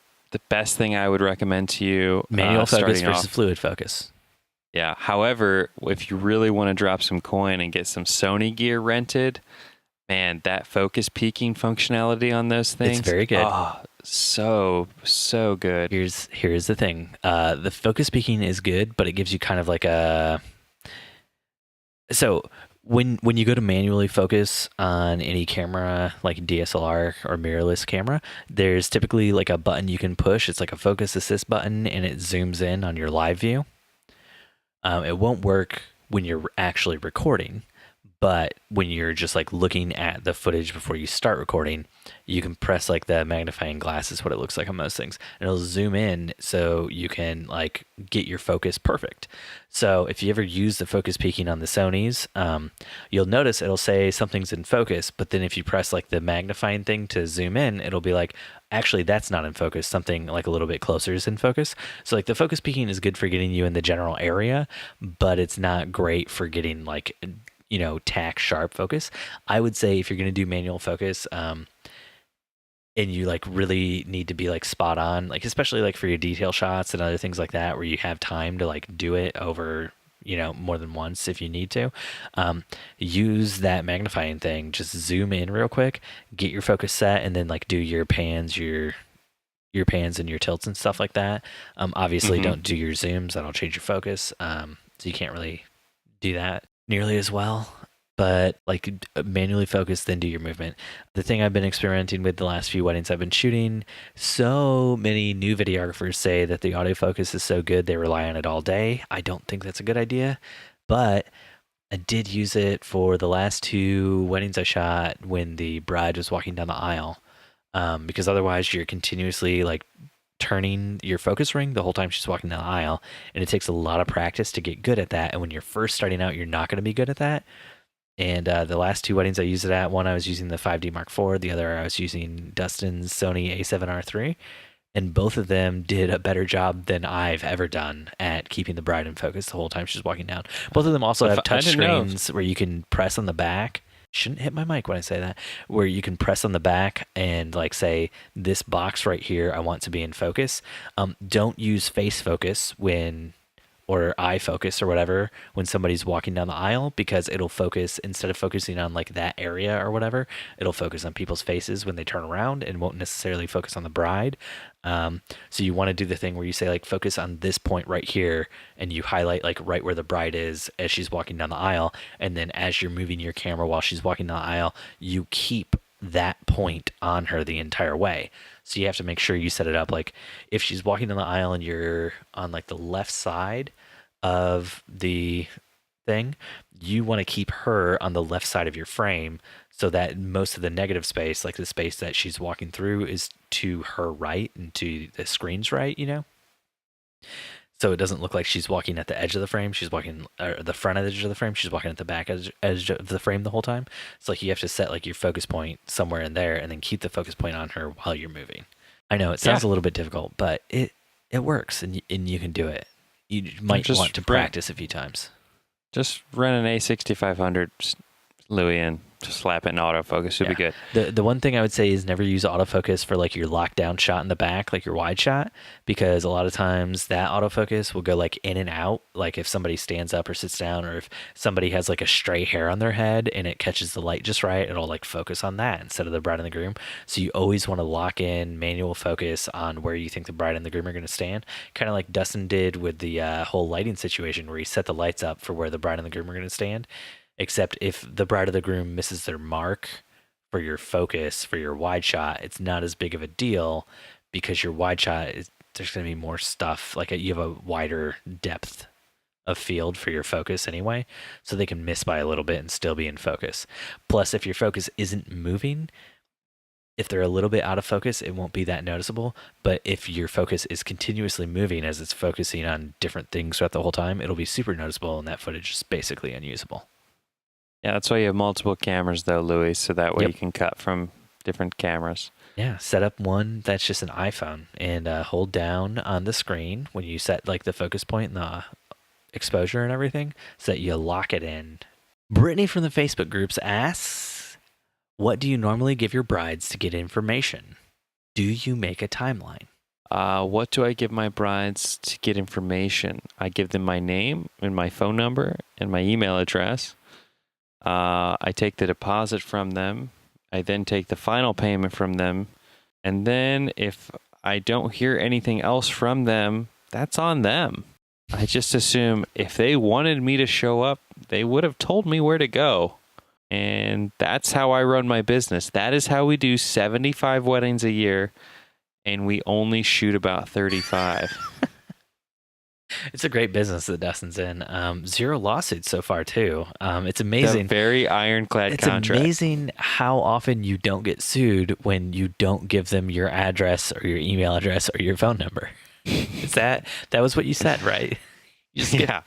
best thing I would recommend to you, manual focus versus fluid focus. Yeah. However, if you really want to drop some coin and get some Sony gear rented, man, that focus peaking functionality on those things. It's very good. Oh, so good. Here's the thing. The focus peaking is good, but it gives you kind of like a... So when you go to manually focus on any camera, like DSLR or mirrorless camera, there's typically like a button you can push. It's like a focus assist button, and it zooms in on your live view. It won't work when you're actually recording, But when you're just like looking at the footage before you start recording, you can press like the magnifying glass is what it looks like on most things. And it'll zoom in so you can like get your focus perfect. So if you ever use the focus peaking on the Sonys, you'll notice it'll say something's in focus, but then if you press like the magnifying thing to zoom in, it'll be like, actually that's not in focus. Something like a little bit closer is in focus. So like the focus peaking is good for getting you in the general area, but it's not great for getting like, tack sharp focus. I would say if you're going to do manual focus, and you like really need to be like spot on, like especially like for your detail shots and other things like that, where you have time to like do it over, more than once if you need to, use that magnifying thing, just zoom in real quick, get your focus set, and then like do your pans, your pans and your tilts and stuff like that. Obviously don't do your zooms, that'll change your focus. So you can't really do that nearly as well, but like manually focus, then do your movement. The thing I've been experimenting with the last few weddings I've been shooting, so many new videographers say that the autofocus is so good they rely on it all day. I don't think that's a good idea, but I did use it for the last 2 weddings I shot when the bride was walking down the aisle, because otherwise you're continuously like turning your focus ring the whole time she's walking down the aisle, and it takes a lot of practice to get good at that. And when you're first starting out, you're not going to be good at that. And the last 2 weddings I used it at, one I was using the 5D Mark IV, the other I was using Dustin's Sony A7R3, and both of them did a better job than I've ever done at keeping the bride in focus the whole time she's walking down. Both of them also have touch screens where you can press on the back. Shouldn't hit my mic when I say that, where you can press on the back and like say, this box right here I want to be in focus. Don't use face focus or eye focus or whatever when somebody's walking down the aisle, because it'll focus, instead of focusing on like that area or whatever, it'll focus on people's faces when they turn around and won't necessarily focus on the bride. So you want to do the thing where you say like, focus on this point right here, and you highlight like right where the bride is as she's walking down the aisle. And then as you're moving your camera while she's walking down the aisle, you keep that point on her the entire way. So you have to make sure you set it up like, if she's walking down the aisle and you're on like the left side of the thing, you want to keep her on the left side of your frame, so that most of the negative space, like the space that she's walking through, is to her right and to the screen's right, so it doesn't look like she's walking at the edge of the frame. She's walking the front edge of the frame. She's walking at the back edge of the frame the whole time. It's like you have to set like your focus point somewhere in there, and then keep the focus point on her while you're moving. I know it sounds a little bit difficult, but it works, and you can do it. You might want to practice a few times. Just run an A6500 Louie and just slap it in autofocus. You'll be good. The one thing I would say is never use autofocus for like your lockdown shot in the back, like your wide shot, because a lot of times that autofocus will go like in and out. Like if somebody stands up or sits down, or if somebody has like a stray hair on their head and it catches the light just right, it'll like focus on that instead of the bride and the groom. So you always want to lock in manual focus on where you think the bride and the groom are going to stand. Kind of like Dustin did with the whole lighting situation, where he set the lights up for where the bride and the groom are going to stand. Except if the bride or the groom misses their mark for your focus, for your wide shot, it's not as big of a deal, because your wide shot there's going to be more stuff. Like you have a wider depth of field for your focus anyway, so they can miss by a little bit and still be in focus. Plus, if your focus isn't moving, if they're a little bit out of focus, it won't be that noticeable. But if your focus is continuously moving as it's focusing on different things throughout the whole time, it'll be super noticeable, and that footage is basically unusable. Yeah, that's why you have multiple cameras though, Louie, so that way you can cut from different cameras. Yeah, set up one that's just an iPhone, and hold down on the screen when you set like the focus point and the exposure and everything, so that you lock it in. Brittany from the Facebook groups asks, what do you normally give your brides to get information? Do you make a timeline? What do I give my brides to get information? I give them my name and my phone number and my email address. I take the deposit from them. I then take the final payment from them. And then if I don't hear anything else from them, that's on them. I just assume if they wanted me to show up, they would have told me where to go. And that's how I run my business. That is how we do 75 weddings a year, and we only shoot about 35. It's a great business that Dustin's in. 0 lawsuits so far too. It's It's a amazing. very ironclad It's contract. amazing how often you don't get sued when you don't give them your address or your email address or your phone number. That was what you said, right? You just Yeah.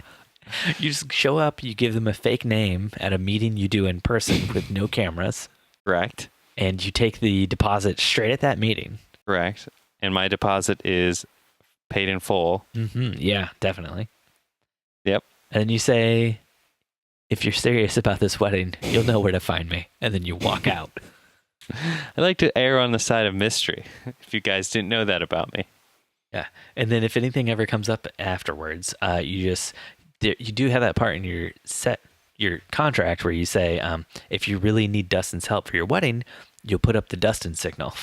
you just show up, you give them a fake name at a meeting you do in person with no cameras, Correct. and you take the deposit straight at that meeting. Correct. And my deposit is paid in full. Yeah, definitely. Yep. And then you say, if you're serious about this wedding, you'll know where to find me. And then you walk out. I like to err on the side of mystery. If you guys didn't know that about me. Yeah. And then if anything ever comes up afterwards, you do have that part in your contract where you say, if you really need Dustin's help for your wedding, you'll put up the Dustin signal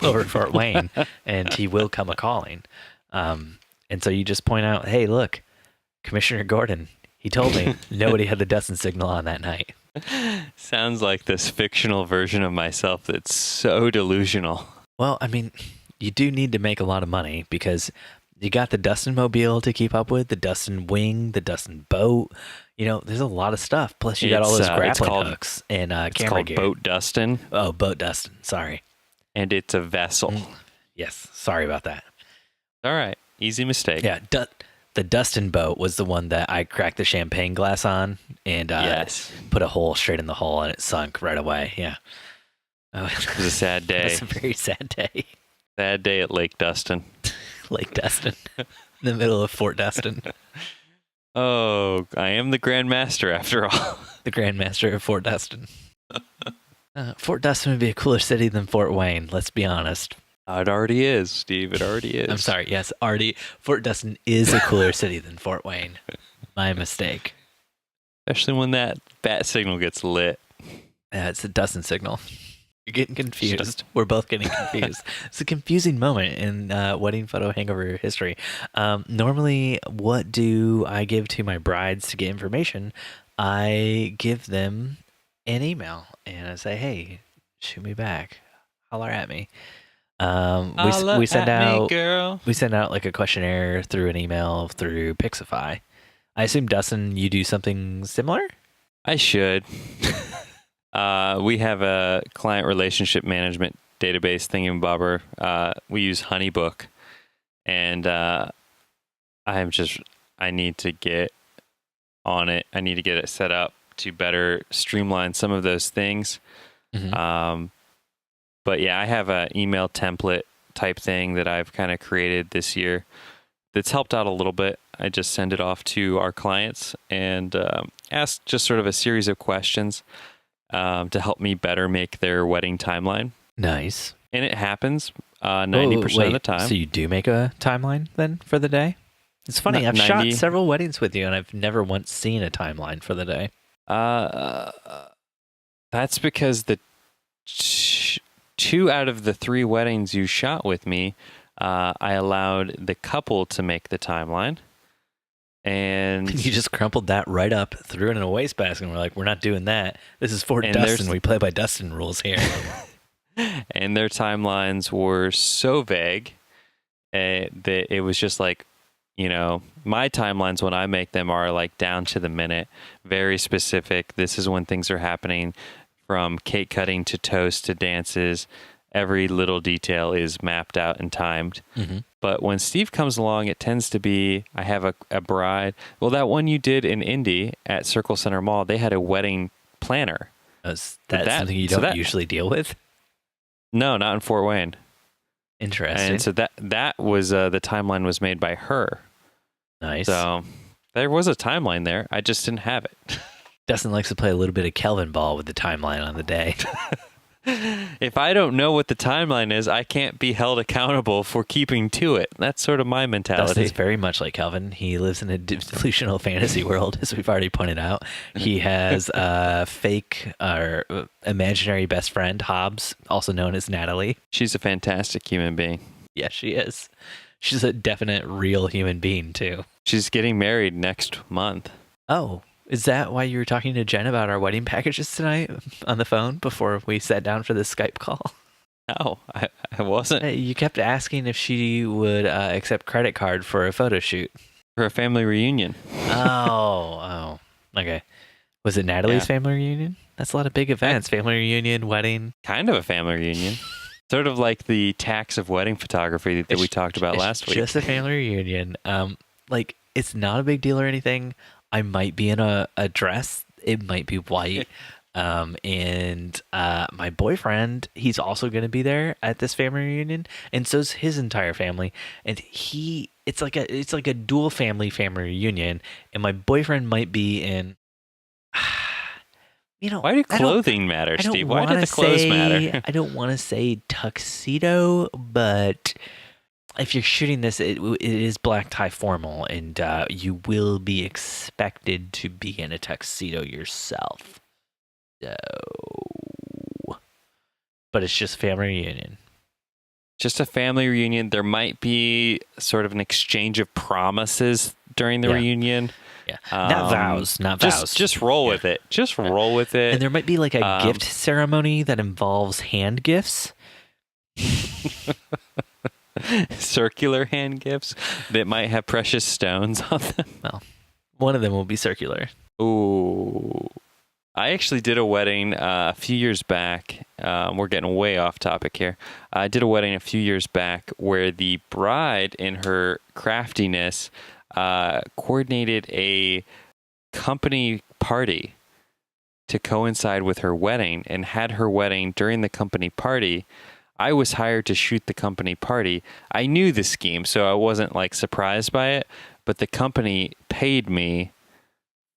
over Fort Wayne and he will come a calling. And so you just point out, hey, look, Commissioner Gordon, he told me nobody had the Dustin signal on that night. Sounds like this fictional version of myself that's so delusional. Well, I mean, you do need to make a lot of money because you got the Dustin mobile to keep up with, the Dustin wing, the Dustin boat. You know, there's a lot of stuff. Plus, you got all those grappling hooks and It's camera called gear. Boat Dustin, Oh, Boat Dustin. Sorry. and it's a vessel. Yes. Sorry about that. All right. Easy mistake. Yeah. The Dustin boat was the one that I cracked the champagne glass on and Yes. put a hole straight in the hull and it sunk right away. Yeah. Oh, It was a sad it day. was a very sad day. Sad day at Lake Dustin. Lake Dustin, in the middle of Fort Dustin, Oh, I am the Grand Master after all. the Grand Master of Fort Dustin. Fort Dustin would be a cooler city than Fort Wayne, let's be honest. It already is, Steve. It already is. I'm sorry, yes, Fort Dustin is a cooler city than Fort Wayne. My mistake. Especially when that bat signal gets lit. It's a Dustin signal. You're getting confused. We're both getting confused. It's a confusing moment in wedding photo hangover history. Normally, what do I give to my brides to get information? I give them an email and I say, "Hey, shoot me back, holler at me." We send out girl. we send out like a questionnaire through an email through Pixify. I assume Dustin, you do something similar. I should. We have a client relationship management database thingamabobber. We use Honeybook, and I need to get on it. I need to get it set up to better streamline some of those things. Mhm. But yeah, I have an email template type thing that I've kind of created this year that's helped out a little bit. I just send it off to our clients and ask just sort of a series of questions to help me better make their wedding timeline. Nice. And it happens 90% of the time. So you do make a timeline then for the day? It's funny. I've shot 90 several weddings with you, and I've never once seen a timeline for the day. That's because the 2 out of the 3 weddings you shot with me, I allowed the couple to make the timeline. And You just crumpled that right up, threw it in a wastebasket, and we're like, we're not doing that. This is Fort And Dustin. there's- We play by Dustin rules here. and their timelines were so vague that it was just like, my timelines when I make them are like down to the minute, very specific. This is when things are happening, from cake cutting to toast to dances. Every little detail is mapped out and timed. Mm-hmm. But when Steve comes along, it tends to be, I have a bride. Well, that one you did in Indy at Circle Center Mall, they had a wedding planner. That's that- something you so don't that- usually deal with. No, not in Fort Wayne. Interesting. And so that was the timeline was made by her. Nice. So there was a timeline there. I just didn't have it. Dustin likes to play a little bit of Kelvin ball with the timeline on the day. If I don't know what the timeline is, I can't be held accountable for keeping to it. That's sort of my mentality. Dustin's very much like Kelvin. He lives in a delusional fantasy world, as we've already pointed out. He has a fake or imaginary best friend, Hobbs, also known as Natalie. She's a fantastic human being. Yes, she is. She's a definite real human being, too. She's getting married next month. Oh, is that why you were talking to Jen about our wedding packages tonight on the phone before we sat down for this Skype call? No, I wasn't. You kept asking if she would accept credit card for a photo shoot. for a family reunion. Oh. Okay. Was it Natalie's family reunion? That's a lot of big events. Family reunion, wedding. Kind of a family reunion. Sort of like the tax of wedding photography that we talked about last week. Just a family reunion. Like, it's not a big deal or anything. I might be in a dress. It might be white. And my boyfriend, he's also going to be there at this family reunion, and so's his entire family. And it's like a dual family reunion. And my boyfriend might be in. Why do clothing matter, Steve? Why do the clothes matter? I don't want to say tuxedo, but if you're shooting this, it is black tie formal, and you will be expected to be in a tuxedo yourself. So, but it's just family reunion. Just a family reunion. There might be sort of an exchange of promises during the reunion. Yeah, not vows. Just roll with it. Just roll with it. And there might be like a gift ceremony that involves hand gifts. Circular hand gifts that might have precious stones on them. Well, one of them will be circular. Ooh. I actually did a wedding a few years back. We're getting way off topic here. I did a wedding a few years back where the bride, in her craftiness, coordinated a company party to coincide with her wedding, and had her wedding during the company party. I was hired to shoot the company party. I knew the scheme, so I wasn't like surprised by it, but the company paid me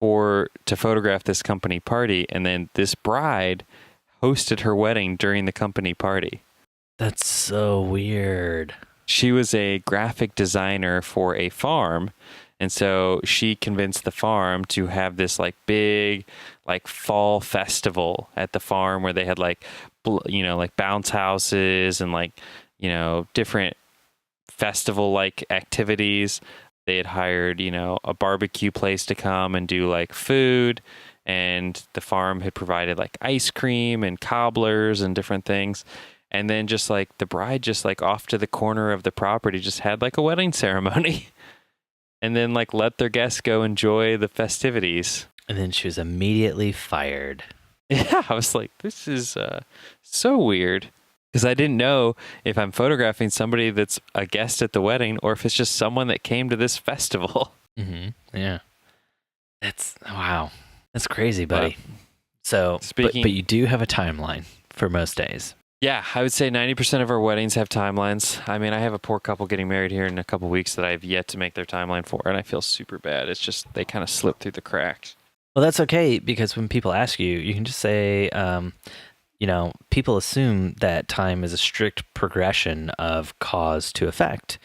to photograph this company party, and then this bride hosted her wedding during the company party. That's so weird. She was a graphic designer for a farm, and so she convinced the farm to have this like big like fall festival at the farm where they had like bounce houses and like different festival like activities. They had hired a barbecue place to come and do like food, and the farm had provided like ice cream and cobblers and different things. And then just like the bride just like off to the corner of the property just had like a wedding ceremony and then like let their guests go enjoy the festivities. And then she was immediately fired. Yeah, I was like, this is so weird. Because I didn't know if I'm photographing somebody that's a guest at the wedding or if it's just someone that came to this festival. Mm-hmm. Yeah. Wow. That's crazy, buddy. But you do have a timeline for most days. Yeah, I would say 90% of our weddings have timelines. I mean, I have a poor couple getting married here in a couple weeks that I've yet to make their timeline for, and I feel super bad. It's just they kind of slip through the cracks. Well, that's okay, because when people ask you, you can just say, people assume that time is a strict progression of cause to effect.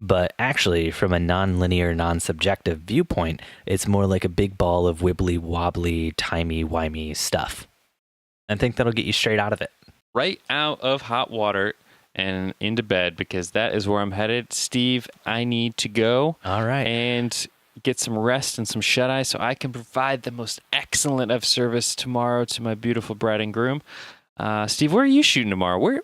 But actually, from a non-linear, non-subjective viewpoint, it's more like a big ball of wibbly-wobbly, timey-wimey stuff. I think that'll get you straight out of it. Right out of hot water and into bed, because that is where I'm headed. Steve, I need to go. All right. And get some rest and some shut-eye so I can provide the most excellent of service tomorrow to my beautiful bride and groom. Steve, where are you shooting tomorrow? Where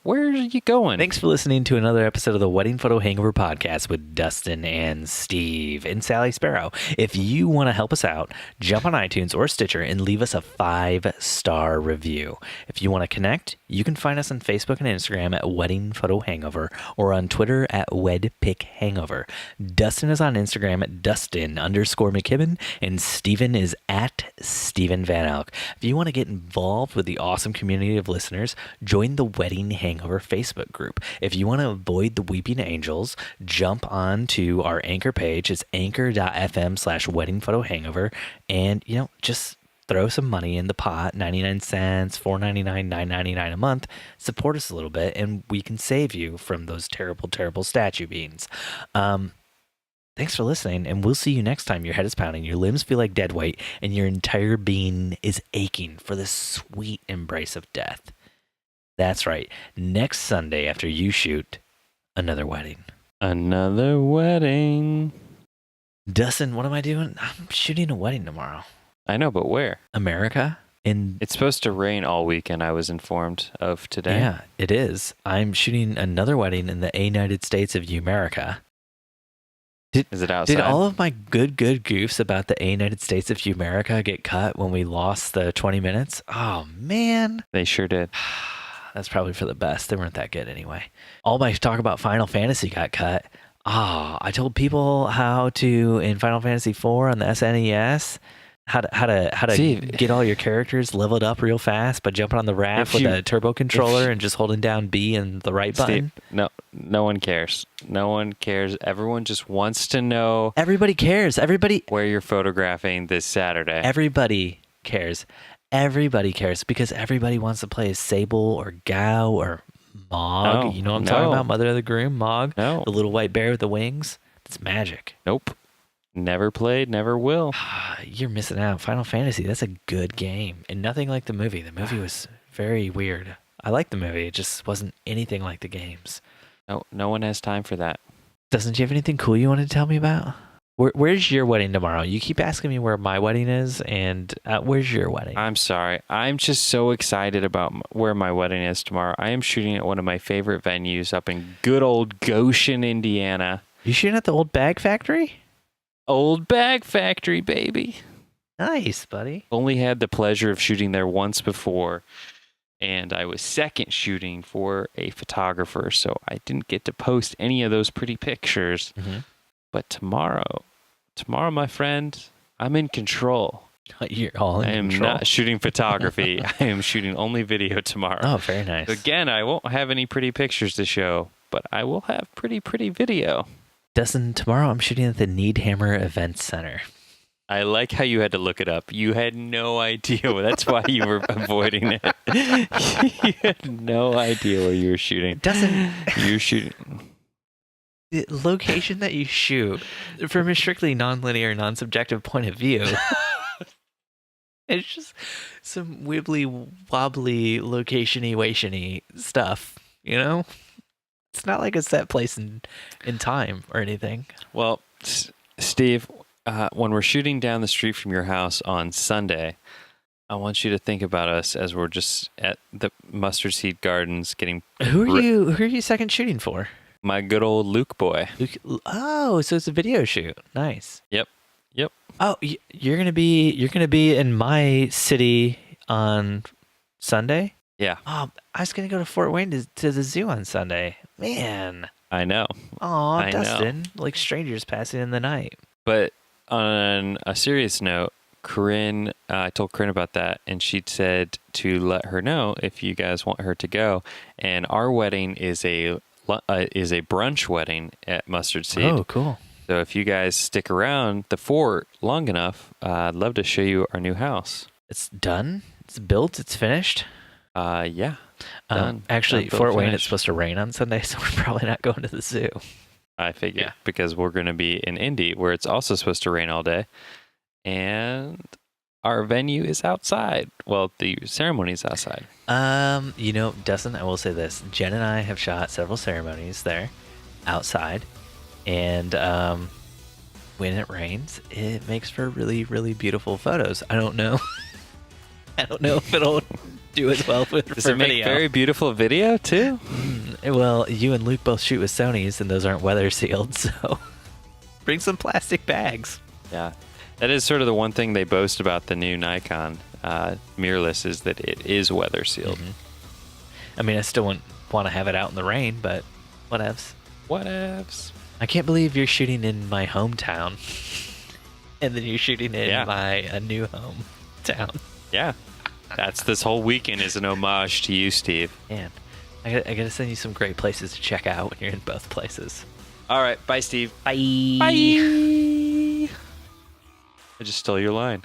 are you going? Thanks for listening to another episode of the Wedding Photo Hangover podcast with Dustin and Steve and Sally Sparrow. If you want to help us out, jump on iTunes or Stitcher and leave us a 5-star review. If you want to connect, you can find us on Facebook and Instagram at Wedding Photo Hangover or on Twitter at WedPicHangover. Dustin is on Instagram at Dustin_McKibben and Steven is at Steven Van Elk. If you want to get involved with the awesome community of listeners, join the Wedding Hangover Facebook group. If you want to avoid the weeping angels, jump on to our Anchor page. It's anchor.fm/weddingphotohangover, and just throw some money in the pot, 99 cents, $4.99, $9.99 a month. Support us a little bit, and we can save you from those terrible, terrible statue beans. Thanks for listening, and we'll see you next time. Your head is pounding, your limbs feel like dead weight, and your entire being is aching for the sweet embrace of death. That's right. Next Sunday after you shoot another wedding. Another wedding. Dustin, what am I doing? I'm shooting a wedding tomorrow. I know, but where? America. It's supposed to rain all weekend, I was informed of today. Yeah, it is. I'm shooting another wedding in the United States of America. Is it outside? Did all of my good goofs about the United States of America get cut when we lost the 20 minutes? Oh, man. They sure did. That's probably for the best. They weren't that good anyway. All my talk about Final Fantasy got cut. I told people how to, in Final Fantasy IV on the SNES, how to get all your characters leveled up real fast by jumping on the raft with a turbo controller and just holding down B and the right button. No one cares. No one cares. Everyone just wants to know. Everybody cares. Where you're photographing this Saturday. Everybody cares. Everybody cares because everybody wants to play as Sable or Gao or Mog. No, you know what I'm talking about? Mother of the Groom, Mog. No. The little white bear with the wings. It's magic. Nope. Never played, never will. You're missing out. Final Fantasy, that's a good game. And nothing like the movie. The movie was very weird. I liked the movie. It just wasn't anything like the games. No one has time for that. Dustin, do you have anything cool you want to tell me about? Where's your wedding tomorrow? You keep asking me where my wedding is, and where's your wedding? I'm sorry. I'm just so excited about where my wedding is tomorrow. I am shooting at one of my favorite venues up in good old Goshen, Indiana. You shooting at the old bag factory? Old Bag Factory, baby. Nice, buddy. Only had the pleasure of shooting there once before, and I was second shooting for a photographer, so I didn't get to post any of those pretty pictures. Mm-hmm. But tomorrow, my friend, I'm in control. You're all in control. I am not shooting photography. I am shooting only video tomorrow. Oh, very nice. Again, I won't have any pretty pictures to show, but I will have pretty video. Dustin, tomorrow I'm shooting at the Needhammer Events Center. I like how you had to look it up. You had no idea. That's why you were avoiding it. You had no idea where you were shooting. Dustin, you're shooting. The location that you shoot, from a strictly non-linear, non-subjective point of view, it's just some wibbly wobbly location-y, wation-y stuff, you know? It's not like a set place in time or anything. Well, Steve, when we're shooting down the street from your house on Sunday, I want you to think about us as we're just at the Mustard Seed Gardens getting... Who are you second shooting for? My good old Luke boy. Oh, so it's a video shoot. Nice. Yep. Oh, you're gonna be in my city on Sunday? Yeah. Oh, I was gonna go to Fort Wayne to the zoo on Sunday. Man. I know. Aw, Dustin. Like strangers passing in the night. But on a serious note, Corinne, I told Corinne about that, and she said to let her know if you guys want her to go. And our wedding is a brunch wedding at Mustard Seed. Oh, cool. So if you guys stick around the fort long enough, I'd love to show you our new house. It's done? It's built? It's finished? Yeah. Done. Actually, done, Fort Wayne, finished. it's supposed to rain on Sunday, so we're probably not going to the zoo. I figure because we're going to be in Indy, where it's also supposed to rain all day, and our venue is outside. Well, the ceremony is outside. Dustin, I will say this: Jen and I have shot several ceremonies there, outside, and when it rains, it makes for really, really beautiful photos. I don't know if it'll do as well for Does it make video. very beautiful video too? Well, you and Luke both shoot with Sonys, and those aren't weather sealed, so bring some plastic bags. Yeah, that is sort of the one thing they boast about the new Nikon mirrorless is that it is weather sealed. Mm-hmm. I mean, I still wouldn't want to have it out in the rain, but whatevs. Whatevs. I can't believe you're shooting in my hometown, and then you're shooting in my new hometown. Yeah. That's this whole weekend is an homage to you, Steve. Man, I gotta send you some great places to check out when you're in both places. All right. Bye, Steve. Bye. Bye. I just stole your line.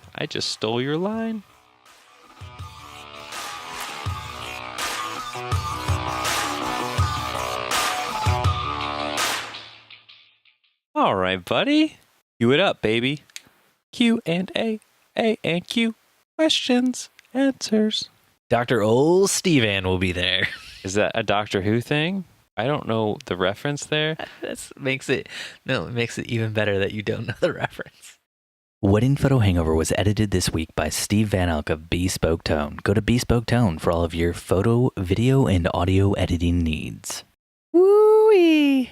All right, buddy. Cue it up, baby. Q&A, A and Q. Questions, answers. Dr. Ol' Steven will be there. Is that a Doctor Who thing? I don't know the reference there. It makes it even better that you don't know the reference. Wedding Photo Hangover was edited this week by Steve Van Elk of Bespoke Tone. Go to Bespoke Tone for all of your photo, video, and audio editing needs. Woo-wee!